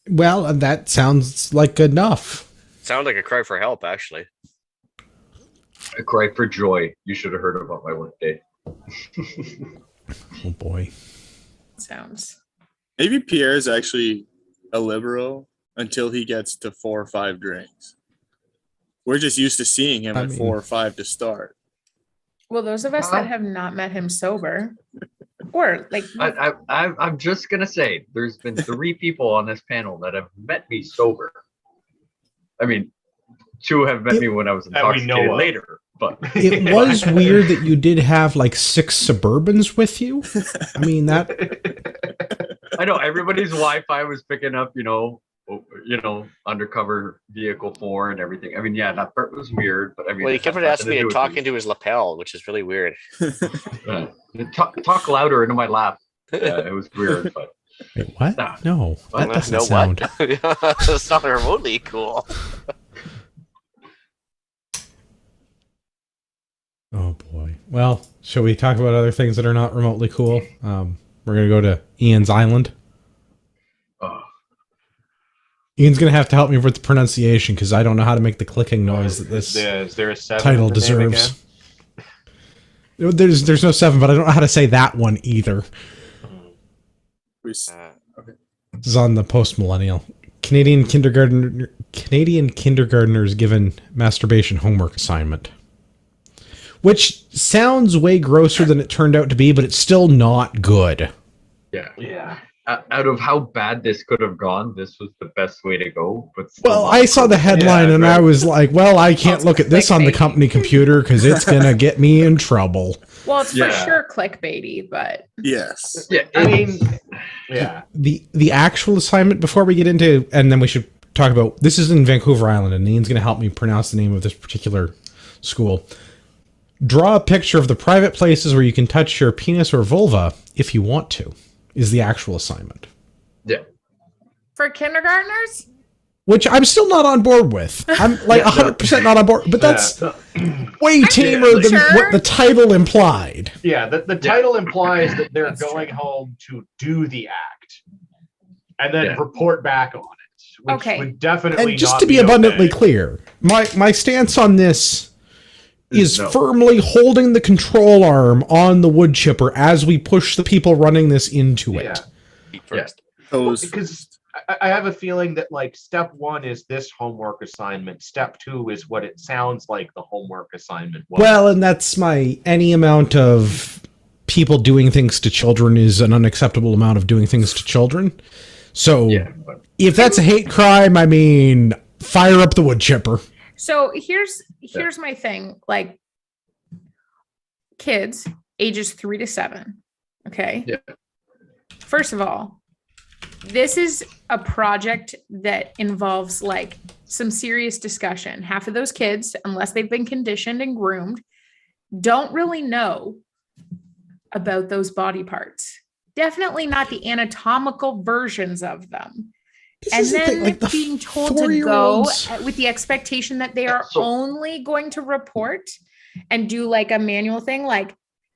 Well, that sounds like enough. Sounds like a cry for help, actually. A cry for joy. You should have heard about my workday. Oh boy. Sounds. Maybe Pierre's actually a liberal until he gets to 4 or 5 drinks. We're just used to seeing him at 4 or 5 to start. Well, those of us that have not met him sober, or like, I'm just gonna say, there's been 3 people on this panel that have met me sober. I mean, 2 have met me when I was intoxicated later. But it was weird that you did have like 6 Suburbans with you. I mean that. I know everybody's Wi-Fi was picking up, undercover vehicle 4 and everything. I mean, yeah, that part was weird, but I mean, well, he kept asking me to talk into his lapel, which is really weird. Talk louder into my lap. Yeah, it was weird, but wait, what? No, that doesn't sound. That's not remotely cool. Oh boy. Well, shall we talk about other things that are not remotely cool? We're gonna go to Ian's Island. Ian's gonna have to help me with the pronunciation because I don't know how to make the clicking noise that this is there a 7 title deserves. There's no 7, but I don't know how to say that one either. This is on the post-millennial. Canadian kindergartners given masturbation homework assignment. Which sounds way grosser than it turned out to be, but it's still not good. Yeah. Out of how bad this could have gone, this was the best way to go. But well, I saw the headline and I was like, well, I can't look at this on the company computer because it's going to get me in trouble. Well, it's for sure clickbaity, but yes. Yeah, I mean, yeah. The actual assignment, before we get into, and then we should talk about, this is in Vancouver Island, and Ian's going to help me pronounce the name of this particular school. Draw a picture of the private places where you can touch your penis or vulva if you want to, is the actual assignment. Yeah. for kindergartners? Which I'm still not on board with. I'm like 100% not on board, but that's way tamer than what the title implied. Yeah, the title implies that they're going home to do the act and then report back on it. Which would definitely and just not to be abundantly clear, my stance on this is firmly holding the control arm on the wood chipper as we push the people running this into it. First. Well, because I have a feeling that like step one is this homework assignment. Step two is what it sounds like the homework assignment was. Well, and that's any amount of people doing things to children is an unacceptable amount of doing things to children. So if that's a hate crime, I mean, fire up the wood chipper. So here's my thing. Like kids ages 3 to 7. Okay. Yeah. First of all, this is a project that involves like some serious discussion. Half of those kids, unless they've been conditioned and groomed, don't really know about those body parts. Definitely not the anatomical versions of them. And then being told to go with the expectation that they are only going to report and do like a manual thing. Like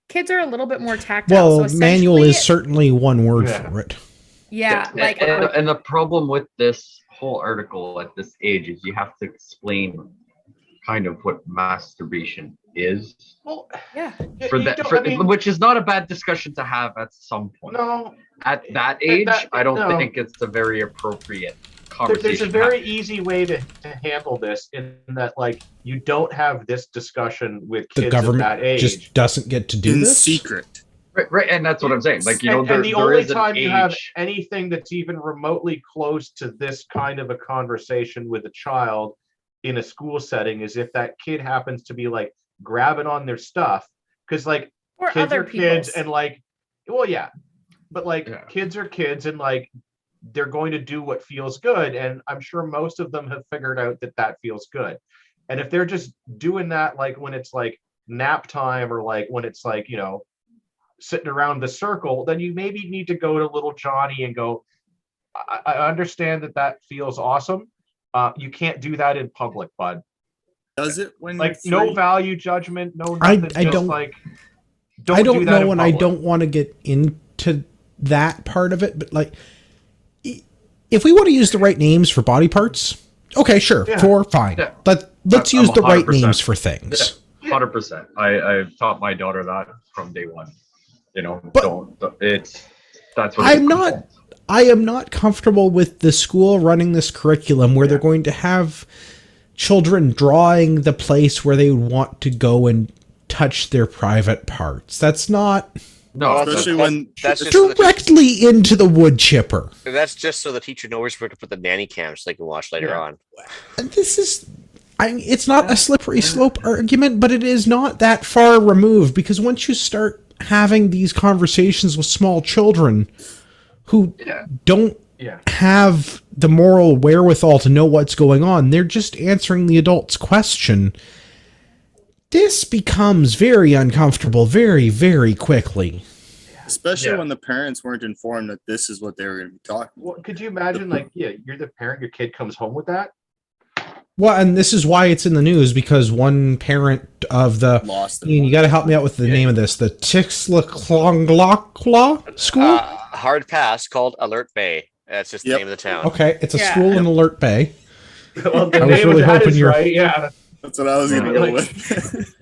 kids are a little bit more tactile. Well, manual is certainly one word for it. Yeah. Like, and the problem with this whole article at this age is you have to explain kind of what masturbation is. Well, which is not a bad discussion to have at some point. No. At that age, I don't think it's a very appropriate conversation. There's a very easy way to handle this in that, like, you don't have this discussion with kids at that age. Just doesn't get to do this secret. Right, and that's what I'm saying. Like, and the only time you have anything that's even remotely close to this kind of a conversation with a child in a school setting is if that kid happens to be like grabbing on their stuff, because like or kids other are kids and like, well, yeah, but like kids are kids and like they're going to do what feels good, and I'm sure most of them have figured out that that feels good. And if they're just doing that like when it's like nap time or like when it's like, you know, sitting around the circle, then you maybe need to go to little Johnny and go, I understand that that feels awesome. You can't do that in public, bud. Does it when like no value judgment, no nothing, I don't like I don't do that know, and I public. don't want to get into that part of it, but like if we want to use the right names for body parts, okay, sure, fine. Yeah. Let's use the right 100%. names for things. 100%. I've taught my daughter that from day one. You know, But that's what I am not comfortable with the school running this curriculum where they're going to have children drawing the place where they would want to go and touch their private parts. That's not especially when that's just directly into the wood chipper. That's just so the teacher knows where to put the nanny cams so they can watch later on. And this is, it's not a slippery slope argument, but it is not that far removed, because once you start having these conversations with small children who don't have the moral wherewithal to know what's going on, they're just answering the adult's question. This becomes very uncomfortable very, very quickly. Especially when the parents weren't informed that this is what they were going to be talking about. Well, could you imagine, like, you're the parent, your kid comes home with that? Well, and this is why it's in the news, because one parent of the... Ian, you got to help me out with the name of this. The Tixlaclonglaw school? Hard pass, called Alert Bay. That's just the name of the town. Okay, it's a school in Alert Bay. Well, the I was name really of that hoping is you're right, That's what I was gonna Yeah, go like- with.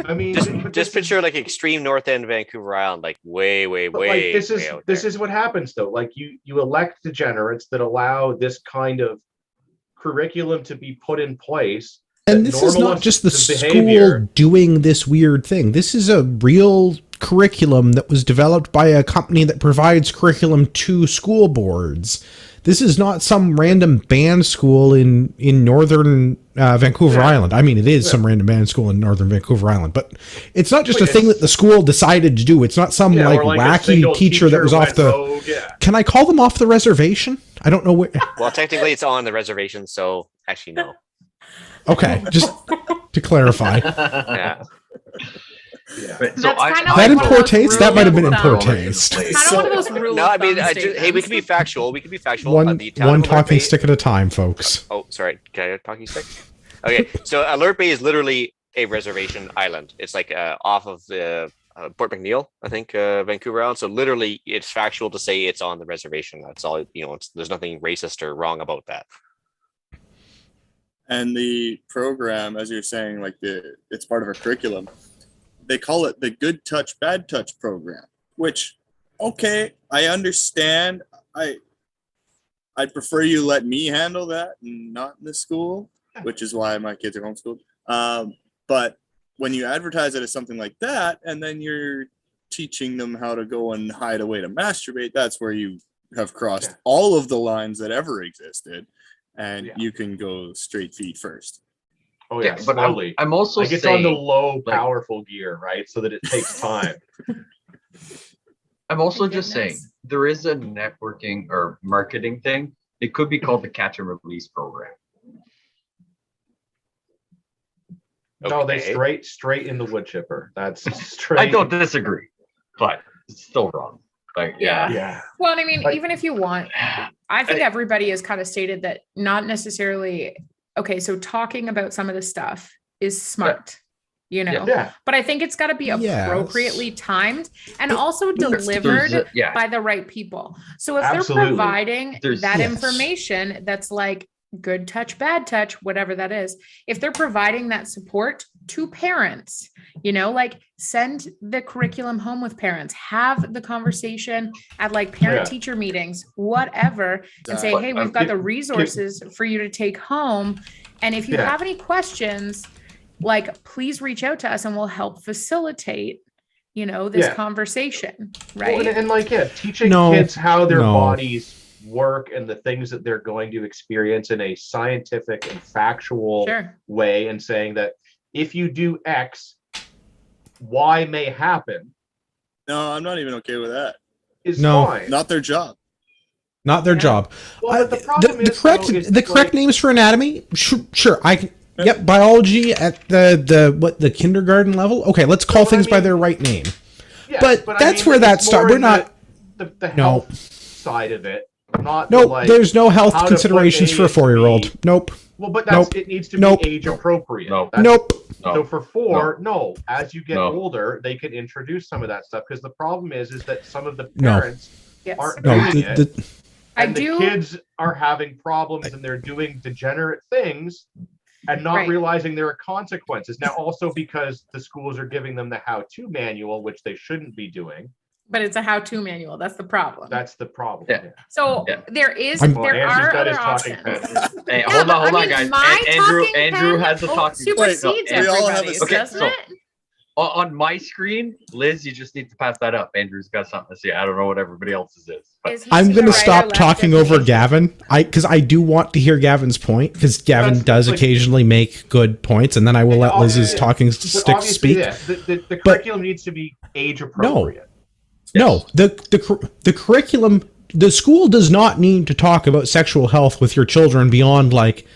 I mean, Just picture like extreme north end Vancouver Island, like way, way, but way. like this way is out this there. is what happens though. Like you elect degenerates that allow this kind of curriculum to be put in place. And that this is not normalizes just the school behavior. doing this weird thing. This is a real curriculum that was developed by a company that provides curriculum to school boards. This is not some random band school in northern Vancouver Yeah. Island. I mean, it is Yeah. some random band school in northern Vancouver Island, but it's not just Wait, a thing it's- that the school decided to do. It's not some Yeah, like or like a wacky single teacher that was off went the. rogue, yeah. Can I call them off the reservation? I don't know where. Well, technically, it's on the reservation, so actually, no. Okay, just to clarify. Yeah. Yeah. But, That's kinda That like in one of poor those taste? That might have been in poor rule of thumb. taste. Kind of one of those rule No, of I mean, thumb hey, we statements. can be factual. We can be factual. One The town of Alert talking Bay- stick at a time, folks. Oh, sorry. Can I have a talking stick? Okay, so Alert Bay is literally a reservation island. It's like off of the Port McNeil, I think, Vancouver Island. So literally, it's factual to say it's on the reservation. That's all. There's nothing racist or wrong about that. And the program, as you're saying, like it's part of a curriculum. They call it the Good Touch, Bad Touch program, which, okay, I understand. I'd prefer you let me handle that and not in the school, which is why my kids are homeschooled. But when you advertise it as something like that, and then you're teaching them how to go and hide a way to masturbate, that's where you have crossed all of the lines that ever existed, and you can go straight feet first. Oh yeah, but slowly. I'm also Like it's on the saying, low, like- powerful gear, right? So that it takes time. I'm also Thank just saying, goodness. there is a networking or marketing thing. It could be called the catch and release program. No, they Okay. straight in the wood chipper. That's straight. I don't disagree, but it's still wrong. Like, yeah. Yeah. Well, and I mean, Like- even if you want, I think everybody has kind of stated that not necessarily. Okay, so talking about some of this stuff is smart, Yeah. but I think it's got to be Yes. appropriately timed and also There's delivered yeah. by the right people. So if Absolutely. they're providing There's- that yes. information that's like good touch, bad touch, whatever that is, if they're providing that support to parents, like send the curriculum home with parents, have the conversation at like parent teacher meetings, whatever, and say, But, hey, we've got the give- resources for you to take home. And if you Yeah. have any questions, like please reach out to us and we'll help facilitate, this Yeah. conversation. Well, Right. and like teaching No, kids how their no. bodies work and the things that they're going to experience in a scientific and factual Sure. way, and saying that if you do X, Y may happen No, I'm not even okay with that. is No. fine. Not their job. Not their Yeah. job. Well, but the problem the is, correct though, is the correct like- names for anatomy. Sure, I can. Yep, biology at the kindergarten level. Okay, let's call but I things by mean- their right name. Yes, but I that's mean, where it's that start- more we're in not- the No. health side of it, not the, No, like, there's no health how to put considerations for a A into 4-year-old. B. Nope. Well, but that's Nope. it needs to Nope. be age appropriate. Nope. That's- Nope. No. So for 4, no. As you get No. older, they can introduce some of that stuff, because the problem is that some of the No. parents Yes. aren't No, doing it, I and the do. kids are having problems and they're doing degenerate things and not Right. realizing there are consequences. Now, also because the schools are giving them the how-to manual, which they shouldn't be doing. But it's a how-to manual. That's the problem. That's the problem. Yeah. So Yeah. there is, I'm- Well, there Andrew's are got his other talking options. pen. Hey, Yeah, hold but on, hold I on, mean, guys. my Andrew talking Andrew pen has a talking. supersedes No, we all have a- everybody's, okay, doesn't so- it? On my screen, Liz, you just need to pass that up. Andrew's got something to say. I don't know what everybody else's is. But Is he I'm to the gonna right or stop left talking of over me? Gavin. Because I do want to hear Gavin's point, because Gavin That's- does like- occasionally make good points, and then I will let Liz's talking But stick obviously, speak. yeah, the curriculum needs to be age appropriate. No, the curriculum, the school does not need to talk about sexual health with your children beyond like,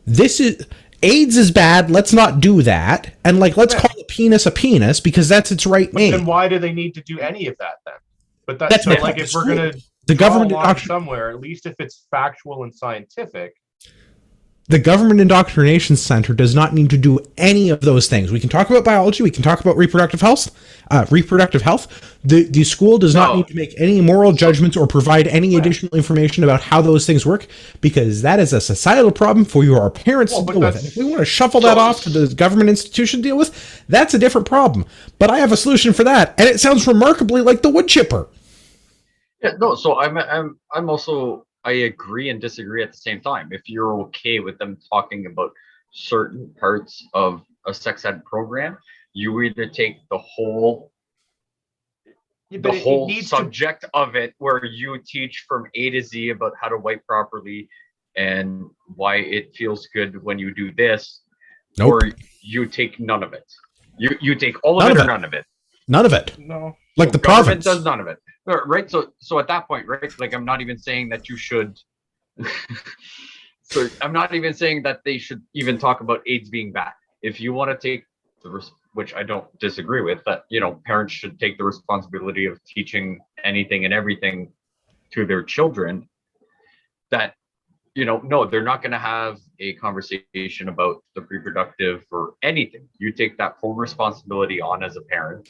this is AIDS is bad. Let's not do that. And like, let's Right. call a penis because that's its right But then name. why do they need to do any of that then? But That's so not like the if we're school. gonna The draw a government line doctrine. somewhere, at least if it's factual and scientific, The government indoctrination center does not need to do any of those things. We can talk about biology. We can talk about reproductive health. The school does not need to make any moral judgments or provide any additional information about how those things work, because that is a societal problem for your parents to deal with. And if we want to shuffle that off to the government institution to deal with, that's a different problem. But I have a solution for that, and it sounds remarkably like the wood chipper. Yeah, no. So I'm also, I agree and disagree at the same time. If you're okay with them talking about certain parts of a sex ed program, you either take the whole subject of it, where you teach from A to Z about how to wipe properly and why it feels good when you do this, or you take none of it. You take all of it or none of it. None of it. No. Like the province does none of it. Right. So at that point, right, like I'm not even saying that you should. So I'm not even saying that they should even talk about AIDS being bad. If you want to take which I don't disagree with, that, you know, parents should take the responsibility of teaching anything and everything to their children, that, you know, no, they're not going to have a conversation about the reproductive or anything. You take that full responsibility on as a parent,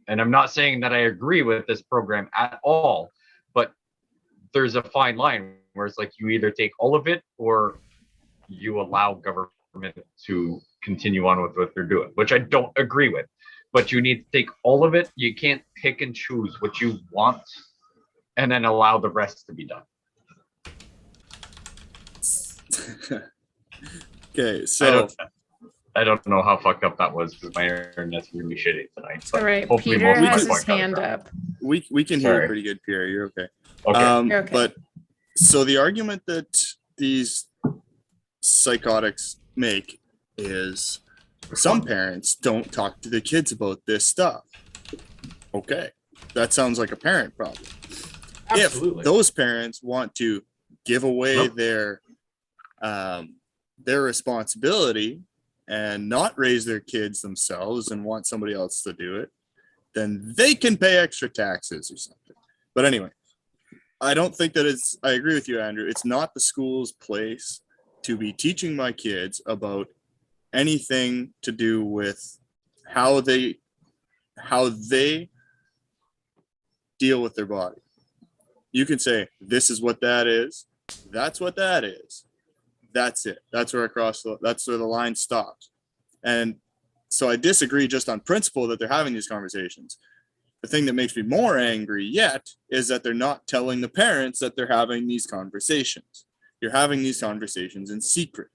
and I'm not saying that I agree with this program at all, but there's a fine line where it's like you either take all of it or you allow government to continue on with what they're doing, which I don't agree with. But you need to take all of it. You can't pick and choose what you want and then allow the rest to be done. Okay, so I don't know how fucked up that was, because my internet's really shitty tonight. All right, hopefully Peter most of my has point his got hand across. up. we can hear Sorry. you pretty good, Pierre. You're okay. Okay. You're okay. But so the argument that these psychotics make is some parents don't talk to the kids about this stuff. Okay, that sounds like a parent problem. Absolutely. If those parents want to give away their responsibility and not raise their kids themselves and want somebody else to do it, then they can pay extra taxes or something. But anyway, I don't think that I agree with you, Andrew. It's not the school's place to be teaching my kids about anything to do with how they deal with their body. You can say, this is what that is. That's what that is. That's it. That's where that's where the line stops. And so I disagree just on principle that they're having these conversations. The thing that makes me more angry yet is that they're not telling the parents that they're having these conversations. You're having these conversations in secret.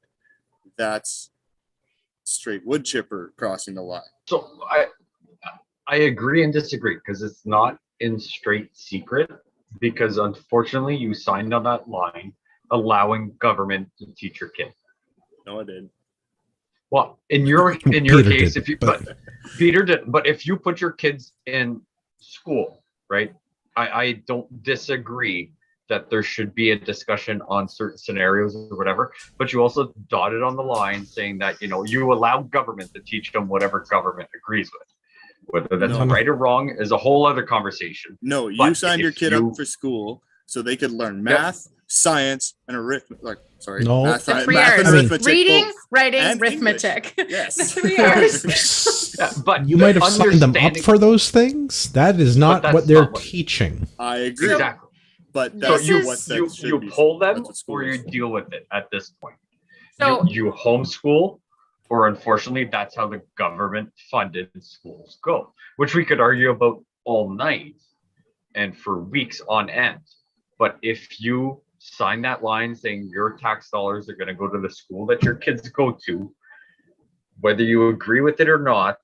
That's straight wood chipper crossing the line. So I agree and disagree, because it's not in straight secret, because unfortunately you signed on that line allowing government to teach your kid. No, I did. Well, in your Peter case, did, if you but- but Peter did, but if you put your kids in school, right? I don't disagree that there should be a discussion on certain scenarios or whatever, but you also dotted on the line saying that, you know, you allow government to teach them whatever government agrees with. Whether that's right or wrong is a whole other conversation. No, you But signed your if kid you- up for school so they could learn math, science, and arithmetic. No. Math, The math three and R's. arithmetic. Reading, both. writing, And arithmetic. Yes. The three R's. Yeah, but You might have signed them up understanding- for those things. That is not that's what they're not what- teaching. I agree. Exactly. But So that's This what is- that should you be. pull them That's what school or you is. deal with it at this point. So You homeschool, or unfortunately that's how the government funded schools go, which we could argue about all night and for weeks on end. But if you sign that line saying your tax dollars are going to go to the school that your kids go to, whether you agree with it or not,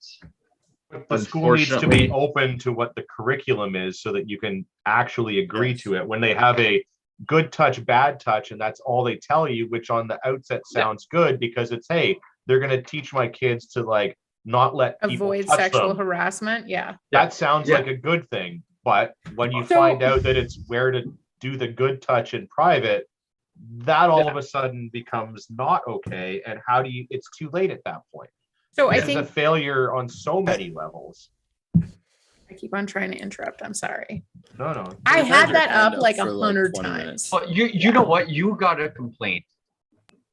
The school needs to be unfortunately- open to what the curriculum is so that you can actually agree to it. When they have a good touch, bad touch, and that's all they tell you, which on the outset sounds good because it's, hey, they're going to teach my kids to like not let people avoid touch sexual them. harassment. Yeah. That sounds Yeah. like a good thing. But when you So- find out that it's where to do the good touch in private, that all of a sudden becomes not okay. And how do you, it's too late at that point. So I It's a think failure on so many levels. I keep on trying to interrupt. I'm sorry. No. I You've had your that hand up like for 100 20 times. minutes. But you know what? You got a complaint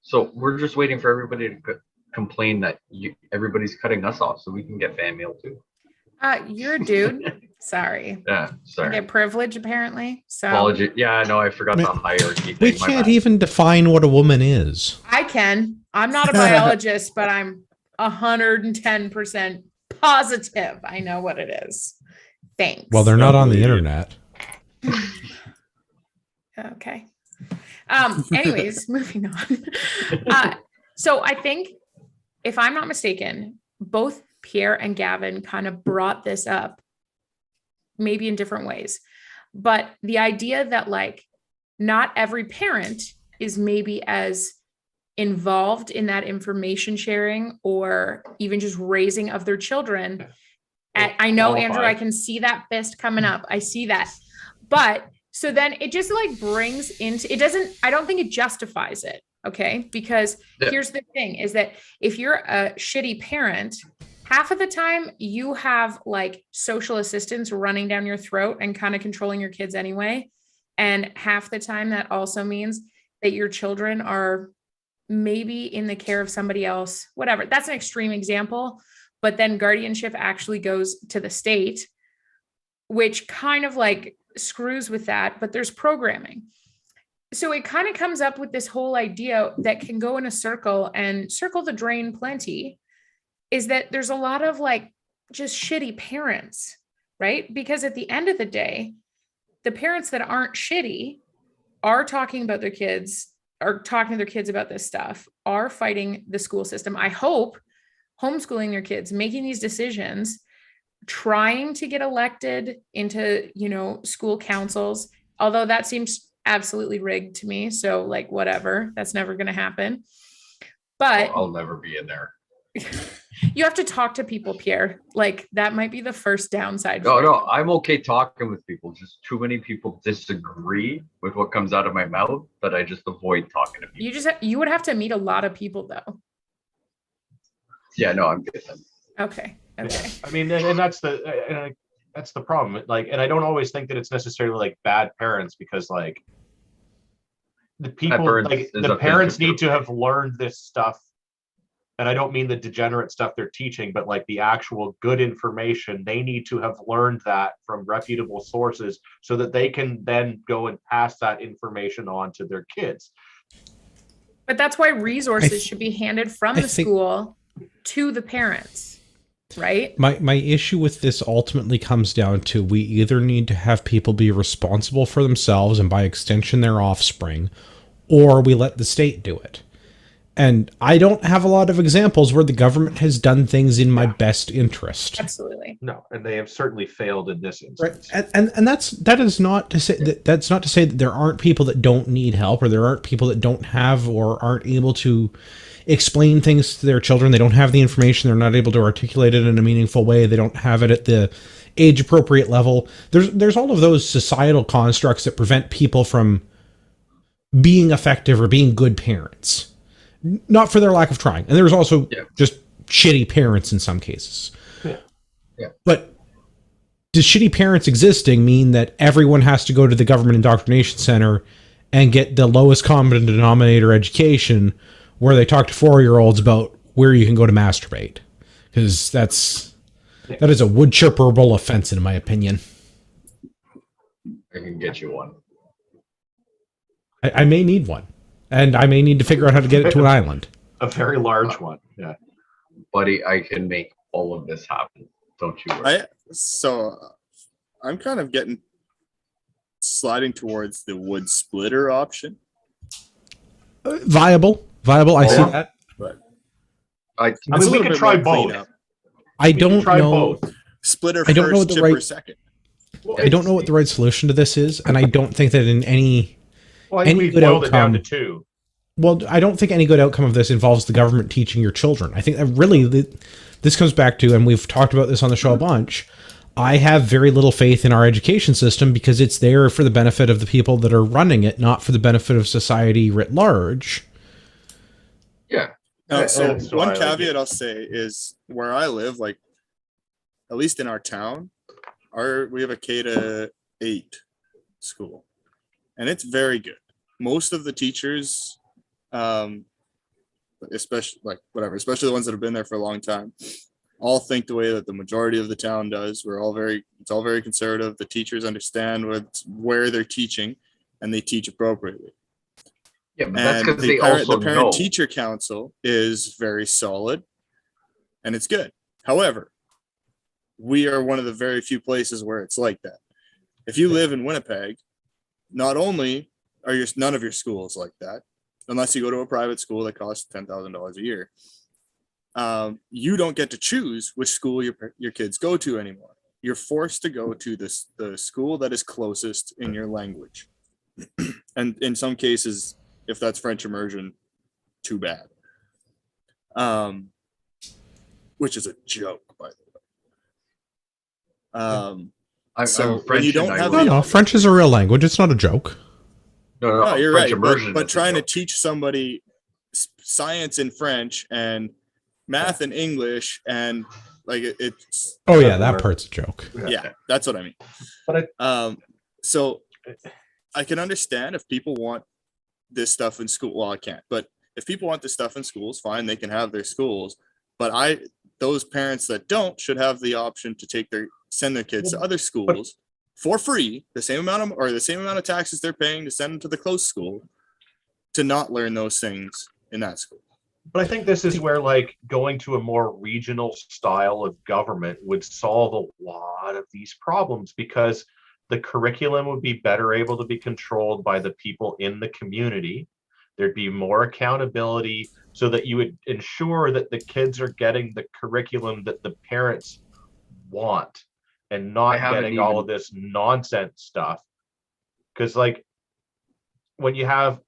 So we're just waiting for everybody to complain that everybody's cutting us off so we can get fan mail too. You're a dude. Sorry. Yeah, I sorry. get privilege apparently. So Apology. Yeah, no, I forgot the hierarchy We thing. My can't bad. even define what a woman is. I can. I'm not a biologist, but I'm 110% positive I know what it is. Thanks. Well, they're not on the Definitely. internet. Okay. Anyways, moving on. So I think, if I'm not mistaken, both Pierre and Gavin kind of brought this up, maybe in different ways. But the idea that like not every parent is maybe as involved in that information sharing or even just raising of their children. I know, Andrew, I can see that fist coming up. I see that. But so then it just like brings into, it doesn't, I don't think it justifies it. Okay. Because here's the thing is that if you're a shitty parent, half of the time you have like social assistants running down your throat and kind of controlling your kids anyway. And half the time that also means that your children are maybe in the care of somebody else, whatever. That's an extreme example. But then guardianship actually goes to the state, which kind of like screws with that, but there's programming. So it kind of comes up with this whole idea that can go in a circle and circle the drain plenty, is that there's a lot of like just shitty parents, right? Because at the end of the day, the parents that aren't shitty are talking about their kids, are talking to their kids about this stuff, are fighting the school system. I hope homeschooling their kids, making these decisions, trying to get elected into, you know, school councils, although that seems absolutely rigged to me. So like, whatever, that's never going to happen. But I'll never be in there. You have to talk to people, Pierre. Like that might be the first downside. No, I'm okay talking with people. Just too many people disagree with what comes out of my mouth that I just avoid talking to people. You would have to meet a lot of people though. Yeah, no, I'm good. Okay. Yeah. I mean, and that's the problem. Like, and I don't always think that it's necessarily like bad parents, because like the people, like the parents need to have learned this stuff. And I don't mean the degenerate stuff they're teaching, but like the actual good information. They need to have learned that from reputable sources so that they can then go and pass that information on to their kids. But that's why resources should be handed from the school to the parents, right? My issue with this ultimately comes down to, we either need to have people be responsible for themselves and by extension their offspring, or we let the state do it. And I don't have a lot of examples where the government has done things in my best interest. Absolutely. No, and they have certainly failed in this instance. Right. And that is not to say that's not to say that there aren't people that don't need help, or there aren't people that don't have or aren't able to explain things to their children. They don't have the information. They're not able to articulate it in a meaningful way. They don't have it at the age appropriate level. There's all of those societal constructs that prevent people from being effective or being good parents. Not for their lack of trying. And there's also just shitty parents in some cases. Yeah. But does shitty parents existing mean that everyone has to go to the government indoctrination center and get the lowest common denominator education where they talk to 4-year-olds about where you can go to masturbate? Because that is a wood chipperable offense, in my opinion. I can get you one. I may need one. And I may need to figure out how to get it to an island. A very large one. Yeah. Buddy, I can make all of this happen. Don't you worry. I'm kind of sliding towards the wood splitter option. Viable. I see that. But I mean, we could try both. I don't know. Splitter I don't know first, what the chipper right second. I don't know what the right solution to this is, and I don't think that in any I think we boiled it down to two. Well, I don't think any good outcome of this involves the government teaching your children. I think that really this comes back to, and we've talked about this on the show a bunch, I have very little faith in our education system because it's there for the benefit of the people that are running it, not for the benefit of society writ large. Yeah. So one caveat I'll say is where I live, like at least in our town, we have a K-8 school, and it's very good. Most of the teachers especially like whatever, especially the ones that have been there for a long time, all think the way that the majority of the town does. It's all very conservative. The teachers understand where they're teaching, and they teach appropriately. Yeah, but that's And because they also the know. parent-teacher council is very solid, and it's good. However, we are one of the very few places where it's like that. If you live in Winnipeg, not only are none of your schools like that, unless you go to a private school that costs $10,000 a year, you don't get to choose which school your kids go to anymore. You're forced to go to the school that is closest in your language. And in some cases, if that's French immersion, too bad. Which is a joke, by the way. I'm So when French you don't and I have will- No, French is a real language. It's not a joke. No, you're French right. immersion But is a trying to joke. teach somebody science in French and math in English and like it's Oh yeah, that part's a joke. yeah, that's what I mean. But So I can understand if people want this stuff in school. Well, I can't, but if people want this stuff in schools, fine, they can have their schools. But those parents that don't should have the option to send their kids to other schools for free, the same amount of taxes they're paying to send them to the close school, to not learn those things in that school. But I think this is where like going to a more regional style of government would solve a lot of these problems, because the curriculum would be better able to be controlled by the people in the community. There'd be more accountability so that you would ensure that the kids are getting the curriculum that the parents want and not getting all of this nonsense stuff. Because like when you have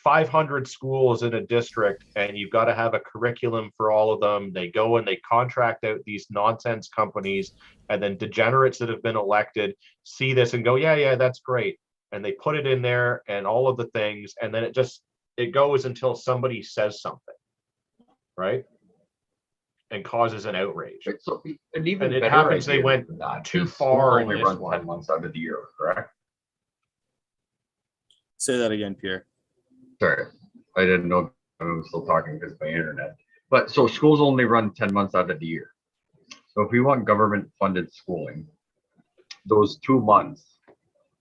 500 schools in a district and you've got to have a curriculum for all of them, they go and they contract out these nonsense companies, and then degenerates that have been elected see this and go, yeah, that's great, and they put it in there and all of the things, and then it goes until somebody says something, right, and causes an outrage. Right, so an even And it better happens they idea went than that too is far schools in only this run one. 10 months out of the year, correct? Say that again, Pierre. Sorry, I didn't know I was still talking because of my internet. But so schools only run 10 months out of the year. So if we want government funded schooling, those 2 months,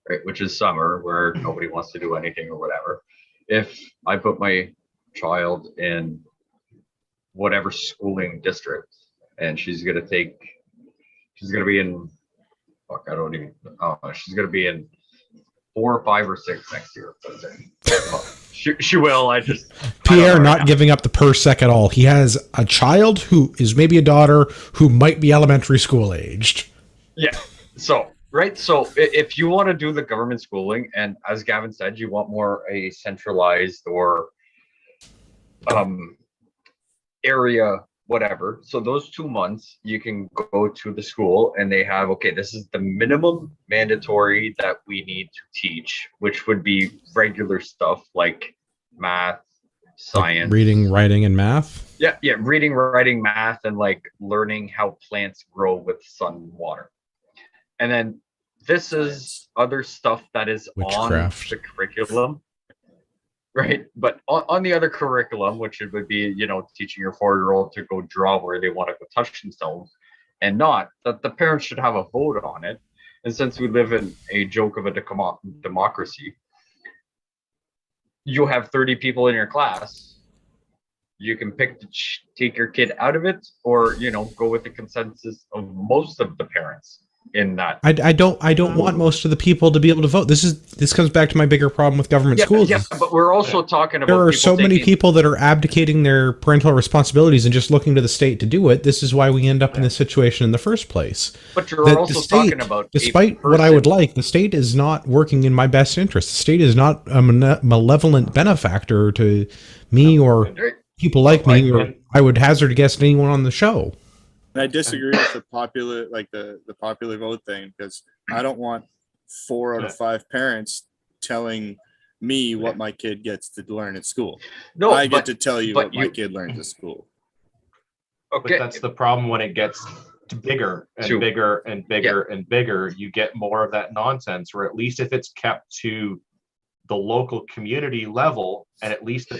right, which is summer where nobody wants to do anything or whatever, if I put my child in whatever schooling district and she's gonna be in, she's gonna be in 4, 5, or 6 next year. Well, she will. Pierre not giving up the per sec at all. He has a child who is maybe a daughter who might be elementary school aged. Yeah. So, right. So if you want to do the government schooling, and as Gavin said, you want more a centralized or area, whatever. So those 2 months you can go to the school and they have, okay, this is the minimum mandatory that we need to teach, which would be regular stuff like math, science, Like reading, writing, and math. Yeah, reading, writing, math, and like learning how plants grow with sun and water. And then this is other stuff that is Witchcraft. on the curriculum, right? But on the other curriculum, which it would be, teaching your 4-year-old to go draw where they want to go touch themselves, and not that the parents should have a vote on it. And since we live in a joke of a democracy, you have 30 people in your class. You can pick to take your kid out of it, or go with the consensus of most of the parents in that. I don't want most of the people to be able to vote. This comes back to my bigger problem with government schools. Yeah, but we're also talking about there are so many people that are abdicating their parental responsibilities and just looking to the state to do it. This is why we end up in this situation in the first place. But you're also talking about, despite what I would like, the state is not working in my best interest. The state is not a malevolent benefactor to me or people like me, or I would hazard a guess anyone on the show. And I disagree with the popular vote thing, because I don't want 4 out of 5 parents telling me what my kid gets to learn at school. No, I get to tell you what my kid learns at school. Okay, but that's the problem when it gets bigger and bigger and bigger and bigger. You get more of that nonsense. Where at least if it's kept to the local community level, and at least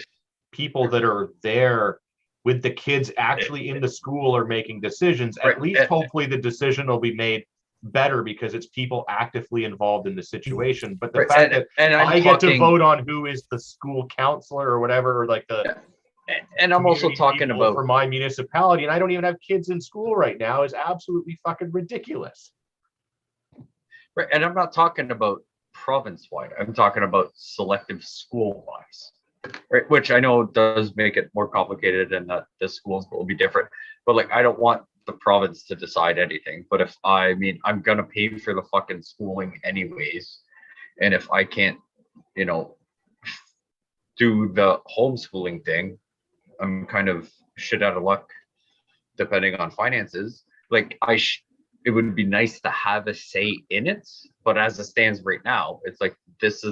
people that are there with the kids actually in the school are making decisions, Right. at least hopefully the decision will be made better because it's people actively involved in the situation. But the Right, fact that I'm I get to talking- vote on who is the school counselor or whatever, or like the And I'm also community talking people about for my municipality, and I don't even have kids in school right now, is absolutely fucking ridiculous. right, and I'm not talking about province-wide. I'm talking about selective school-wise. Right, which I know does make it more complicated and that the schools will be different. But like I don't want the province to decide anything. But if I'm gonna pay for the fucking schooling anyways. And if I can't, do the homeschooling thing, I'm kind of shit out of luck depending on finances. Like it would be nice to have a say in it, but as it stands right now, it's like this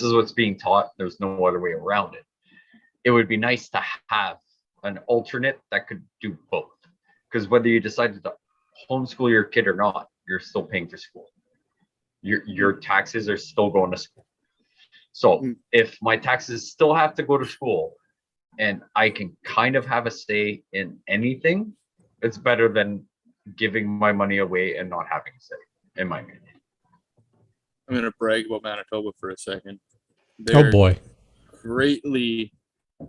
is what's being taught. There's no other way around it. It would be nice to have an alternate that could do both. Because whether you decided to homeschool your kid or not, you're still paying for school. Your taxes are still going to school. So if my taxes still have to go to school and I can kind of have a say in anything, it's better than giving my money away and not having a say, in my opinion. I'm going to brag about Manitoba for a second. Oh boy, Greatly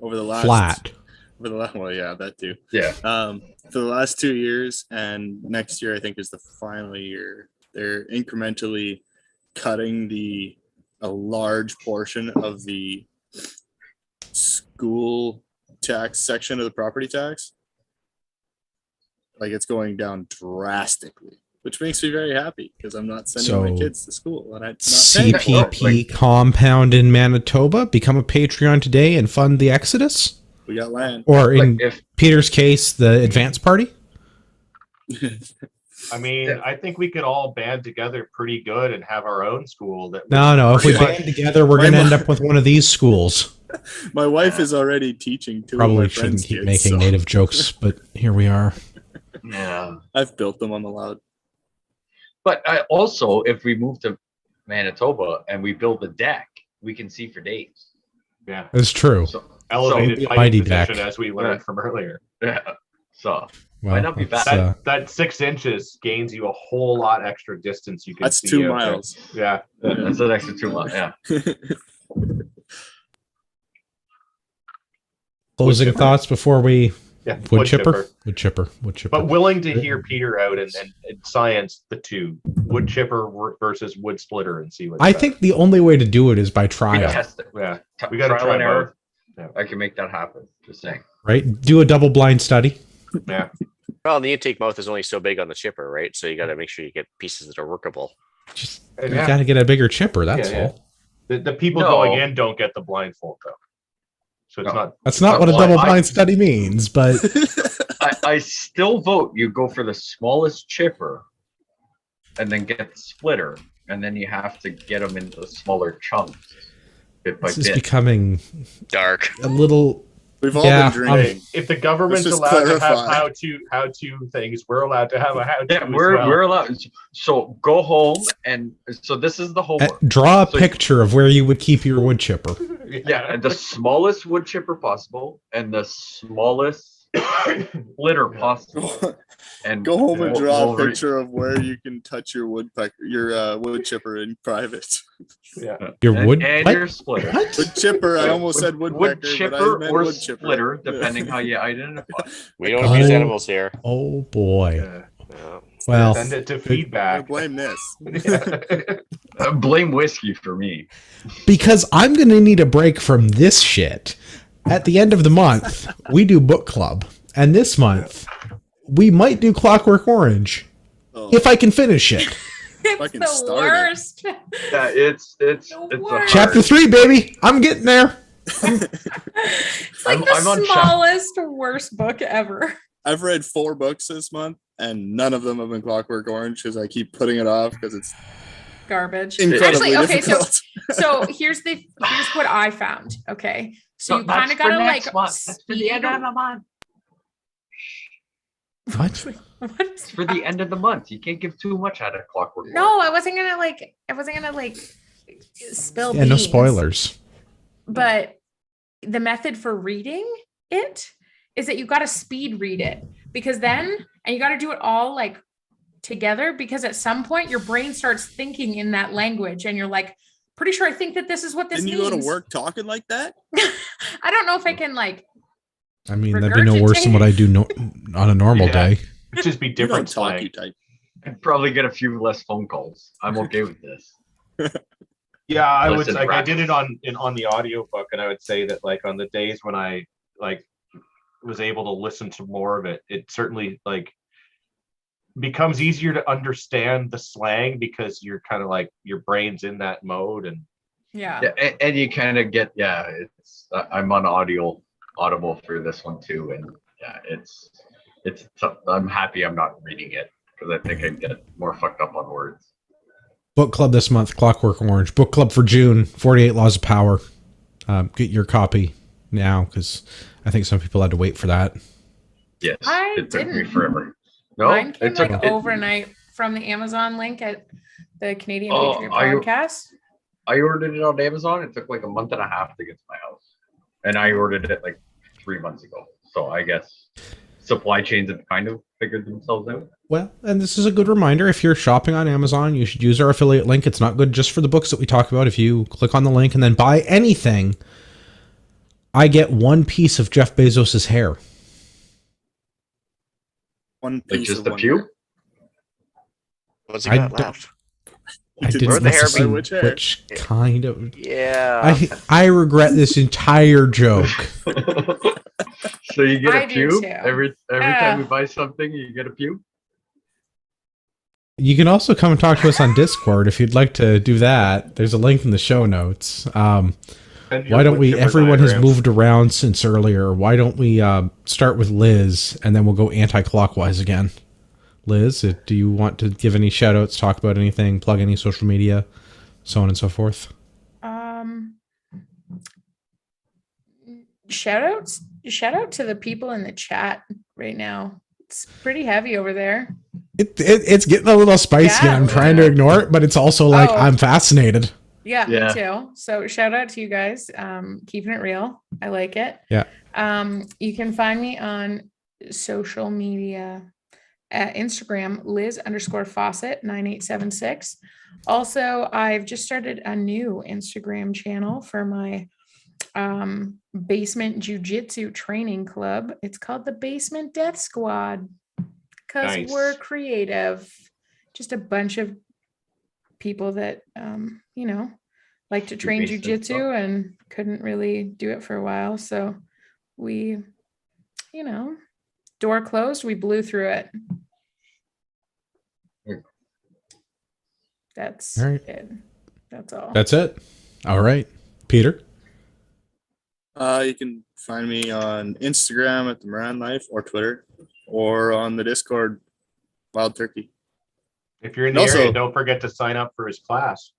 over the last flat. Well, yeah, that too. Yeah. For the last 2 years, and next year I think is the final year, they're incrementally cutting a large portion of the school tax section of the property tax. Like it's going down drastically, which makes me very happy because I'm not sending my kids to school and I'm not paying for it. CPP compound in Manitoba. Become a Patreon today and fund the Exodus. We got land. Or in If Peter's case, the advance party. I mean, I think we could all band together pretty good and have our own school. That No. If we pretty much- band together, we're going to end up with one of these schools. My wife is already teaching two of Probably my shouldn't friends' keep kids, making so native jokes, but here we are. yeah. I've built them. I'm allowed. But also, if we move to Manitoba and we build a deck, we can see for days. yeah, That's true. So elevated the height mighty position deck. as we learned from earlier. yeah. So Well, might not be that's, bad. That 6 inches gains you a whole lot extra distance. You can That's see 2 out there. miles. Yeah, that's an extra 2 months. Yeah. closing chipper. thoughts before we yeah. wood chipper. But willing to hear Peter out and science the two wood chipper versus wood splitter and see what. I think the only way to do it is by We trial, test it. Yeah, we got to Trial try and error. both. I can make that happen. Just saying. right? Do a double blind study. Yeah, Well, the intake mouth is only so big on the chipper, right? So you got to make sure you get pieces that are workable. Just And you yeah. got to get a bigger chipper. That's Yeah, yeah. all. The people No. going in don't get the blindfold though, so it's No. not. That's not what a Well, double I- blind study means, but I still vote you go for the smallest chipper and then get the splitter, and then you have to get them into smaller chunks bit by this is bit. becoming Dark. a little. We've all Yeah, been drinking. If the government's Let's just allowed to have clarify. how to things, we're allowed to have a how to. Yeah, we're allowed. So go home, and so this is the homework. Draw a So- picture of where you would keep your wood chipper. Yeah, and the smallest wood chipper possible, and the smallest splitter possible. And Go home and Yeah. draw a We'll re- picture of where you can touch your wood chipper in private. Yeah. Your and, wood. and what? your splitter. What? Wood chipper. I almost said Wood woodpecker, but I chipper meant or wood chipper. splitter, depending how you identify. We don't abuse Oh. animals here. Oh boy. Yeah. Yeah. Well, Send it to I feedback. blame this. Blame whiskey for me. because I'm going to need a break from this shit. At the end of the month, we do book club. And this month, we might do Clockwork Orange. Oh, If I can finish it. It's Fucking the started. worst. Yeah, it's The a worst. Chapter 3, baby. I'm getting there. It's like I'm on the smallest, worst book ever. I've read 4 books this month, and none of them have been Clockwork Orange because I keep putting it off because it's Garbage. incredibly Actually, okay, difficult. so here's what I found. Okay. So you kind of gotta like speed- month. What? What? It's for the end of the month. You can't give too much out of Clockwork Orange. No, I wasn't gonna like spill Yeah, no beans. spoilers. But the method for reading it is that you got to speed read it, because then, and you got to do it all like together, because at some point your brain starts thinking in that language and you're like, pretty sure I think that this is what this Didn't means. you go to work talking like that? I don't know if I can like, I mean, that'd be no worse than what I do on a normal day. It'd just be You don't different talk, slang. you type. I'd probably get a few less phone calls. I'm okay with this. Yeah, I would Listen, like I did practice. it on the audiobook, and I would say that like on the days when I like was able to listen to more of it, it certainly like becomes easier to understand the slang because you're kind of like your brain's in that mode. And yeah. And you kind of get, it's I'm on audible for this one too, and yeah, it's tough. I'm happy I'm not reading it because I think I'd get more fucked up on words. Book club this month, Clockwork Orange. Book club for June, 48 Laws of Power. Get your copy now, because I think some people had to wait for that. Yes, I it took me didn't. forever. No, Mine came it took like it- overnight from the Amazon link at the Canadian Oh, Patriot are you- Podcast. I ordered it on Amazon. It took like a month and a half to get to my house, and I ordered it like 3 months ago. So I guess supply chains have kind of figured themselves out. Well, and this is a good reminder. If you're shopping on Amazon, you should use our affiliate link. It's not good just for the books that we talk about. If you click on the link and then buy anything, I get one piece of Jeff Bezos's hair. One Like piece just of a one few. hair. What's he I got don't- left? I Did didn't Where'd the hair necessarily be? Which hair? which kind of. Yeah. I regret this entire joke. So you get I a do pew too. every time you buy something. You get a pew. You can also come and talk to us on Discord if you'd like to do that. There's a link in the show notes. send your Why don't wood we? chipper Everyone has diagrams. moved around since earlier. Why don't we start with Liz and then we'll go anti-clockwise again? Liz, do you want to give any shout outs, talk about anything, plug any social media, so on and so forth? Shout out to the people in the chat right now. It's pretty heavy over there. It's getting a little spicy. Yeah. I'm trying to ignore it, but it's also like Oh. I'm fascinated. Yeah, Yeah. me too. So shout out to you guys. Keeping it real. I like it. Yeah. You can find me on social media at Instagram, Liz_Fawcett 9876. Also, I've just started a new Instagram channel for my basement jiu-jitsu training club. It's called the Basement Death Squad because Nice. we're creative. Just a bunch of people that like to train basement jiu-jitsu stuff. and couldn't really do it for a while. So we, door closed, we blew through it. That's All right. it. That's all. That's it. All right, Peter. You can find me on Instagram at the Moran Life or Twitter or on the Discord, Wild Turkey. If you're in And the also- area, don't forget to sign up for his class.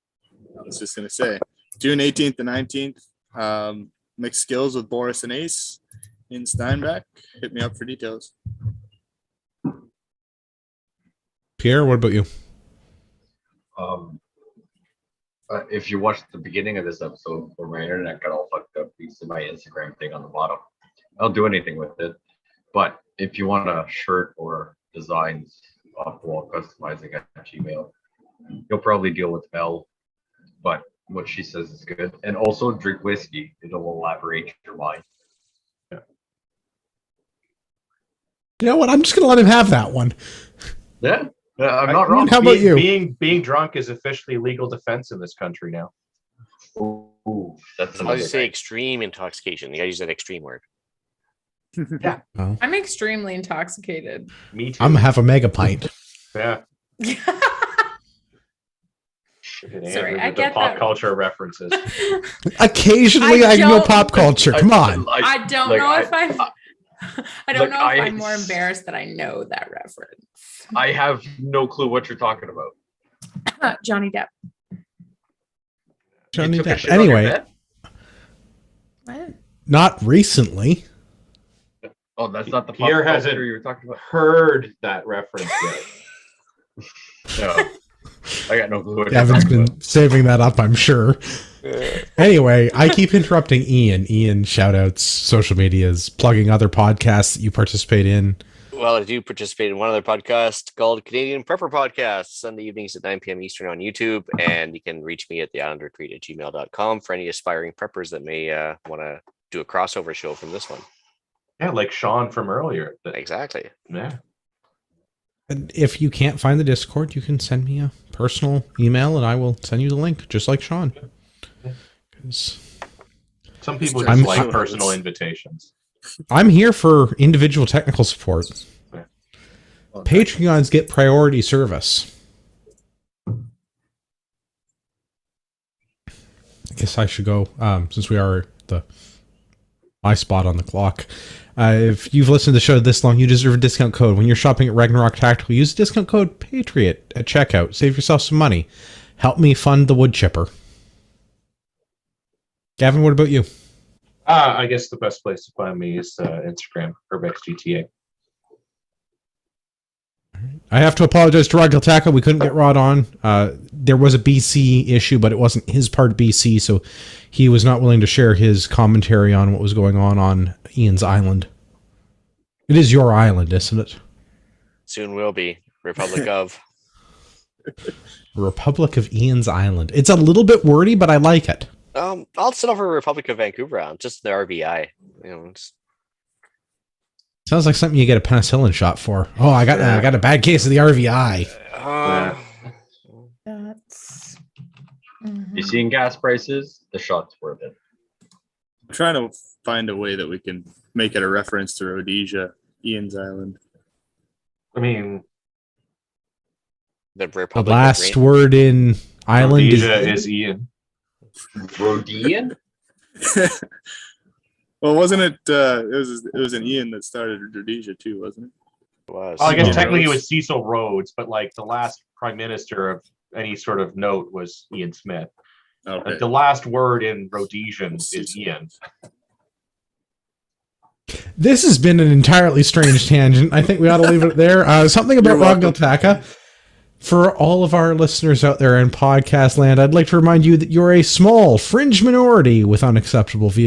I was just gonna say, June 18th and 19th, mixed skills with Boris and Ace in Steinbach. Hit me up for details. Pierre, what about you? If you watched the beginning of this episode where my internet got all fucked up, you see my Instagram thing on the bottom. I'll do anything with it. But if you want a shirt or designs off the wall customizing at Gmail, you'll probably deal with Mel. But what she says is good. And also drink whiskey. It'll elaborate your mind. You know what? I'm just gonna let him have that one. Yeah. I'm not wrong. How about you? Being drunk is officially legal defense in this country now. Ooh, that's How do another you say thing. extreme intoxication? You gotta use that extreme word. I'm extremely intoxicated. Me too. I'm gonna have a mega pint. Yeah. Sorry, I the get pop that. culture references. Occasionally, I know don't- pop culture. Come on. I don't like, know if I'm. I don't like, know if I- I'm more embarrassed that I know that reference. I have no clue what you're talking about. Johnny Depp. Johnny You took a Depp. shit on your Anyway, bed? What? not recently. Oh, that's not the pop Pierre culture hasn't you were talking about. Heard that reference yet. No. I got no clue what you're Gavin's talking been saving that up, I'm sure. Anyway, I keep interrupting Ian. Ian, shout outs, social medias, plugging other podcasts that you participate in. Well, I do participate in one other podcast called Canadian Prepper Podcast, Sunday evenings at 9 p.m. Eastern on YouTube. And you can reach me at theislandretreat@gmail.com for any aspiring preppers that may want to do a crossover show from this one. Yeah, like Sean from earlier. Exactly. Yeah. And if you can't find the Discord, you can send me a personal email and I will send you the link, just like Sean. 'Cause Some people I'm- just like personal invitations. I'm here for individual technical support. Patreons get priority service. I guess I should go, since we are my spot on the clock. If you've listened to the show this long, you deserve a discount code. When you're shopping at Ragnarok Tactical, use discount code Patriot at checkout. Save yourself some money. Help me fund the wood chipper. Gavin, what about you? I guess the best place to find me is Instagram, UrbexGTA. I have to apologize to Rod Giltaca. We couldn't get Rod on. There was a BC issue, but it wasn't his part of BC, so he was not willing to share his commentary on what was going on Ian's Island. It is your island, isn't it? Soon will be. Republic of. Republic of Ian's Island. It's a little bit wordy, but I like it. I'll sit over Republic of Vancouver on just the RBI. You know, Sounds like something you get a penicillin shot for. Oh, I got a bad case of the RVI. That's. You seeing gas prices? The shot's worth it. I'm trying to find a way that we can make it a reference to Rhodesia, Ian's Island. I mean, the Republic The of last word in Island Rhodesia is Ian. Rhodian? Well, wasn't it? It was an Ian that started Rhodesia too, wasn't it? was. Well, I guess Cecil technically it Rhodes. was Cecil Rhodes, but like the last prime minister of any sort of note was Ian Smith. Okay. The last word in Rhodesian is Ian. This has been an entirely strange tangent. I think we ought to leave it there. Something about You're Rod welcome. Giltaca. For all of our listeners out there in podcast land, I'd like to remind you that you're a small, fringe minority with unacceptable views.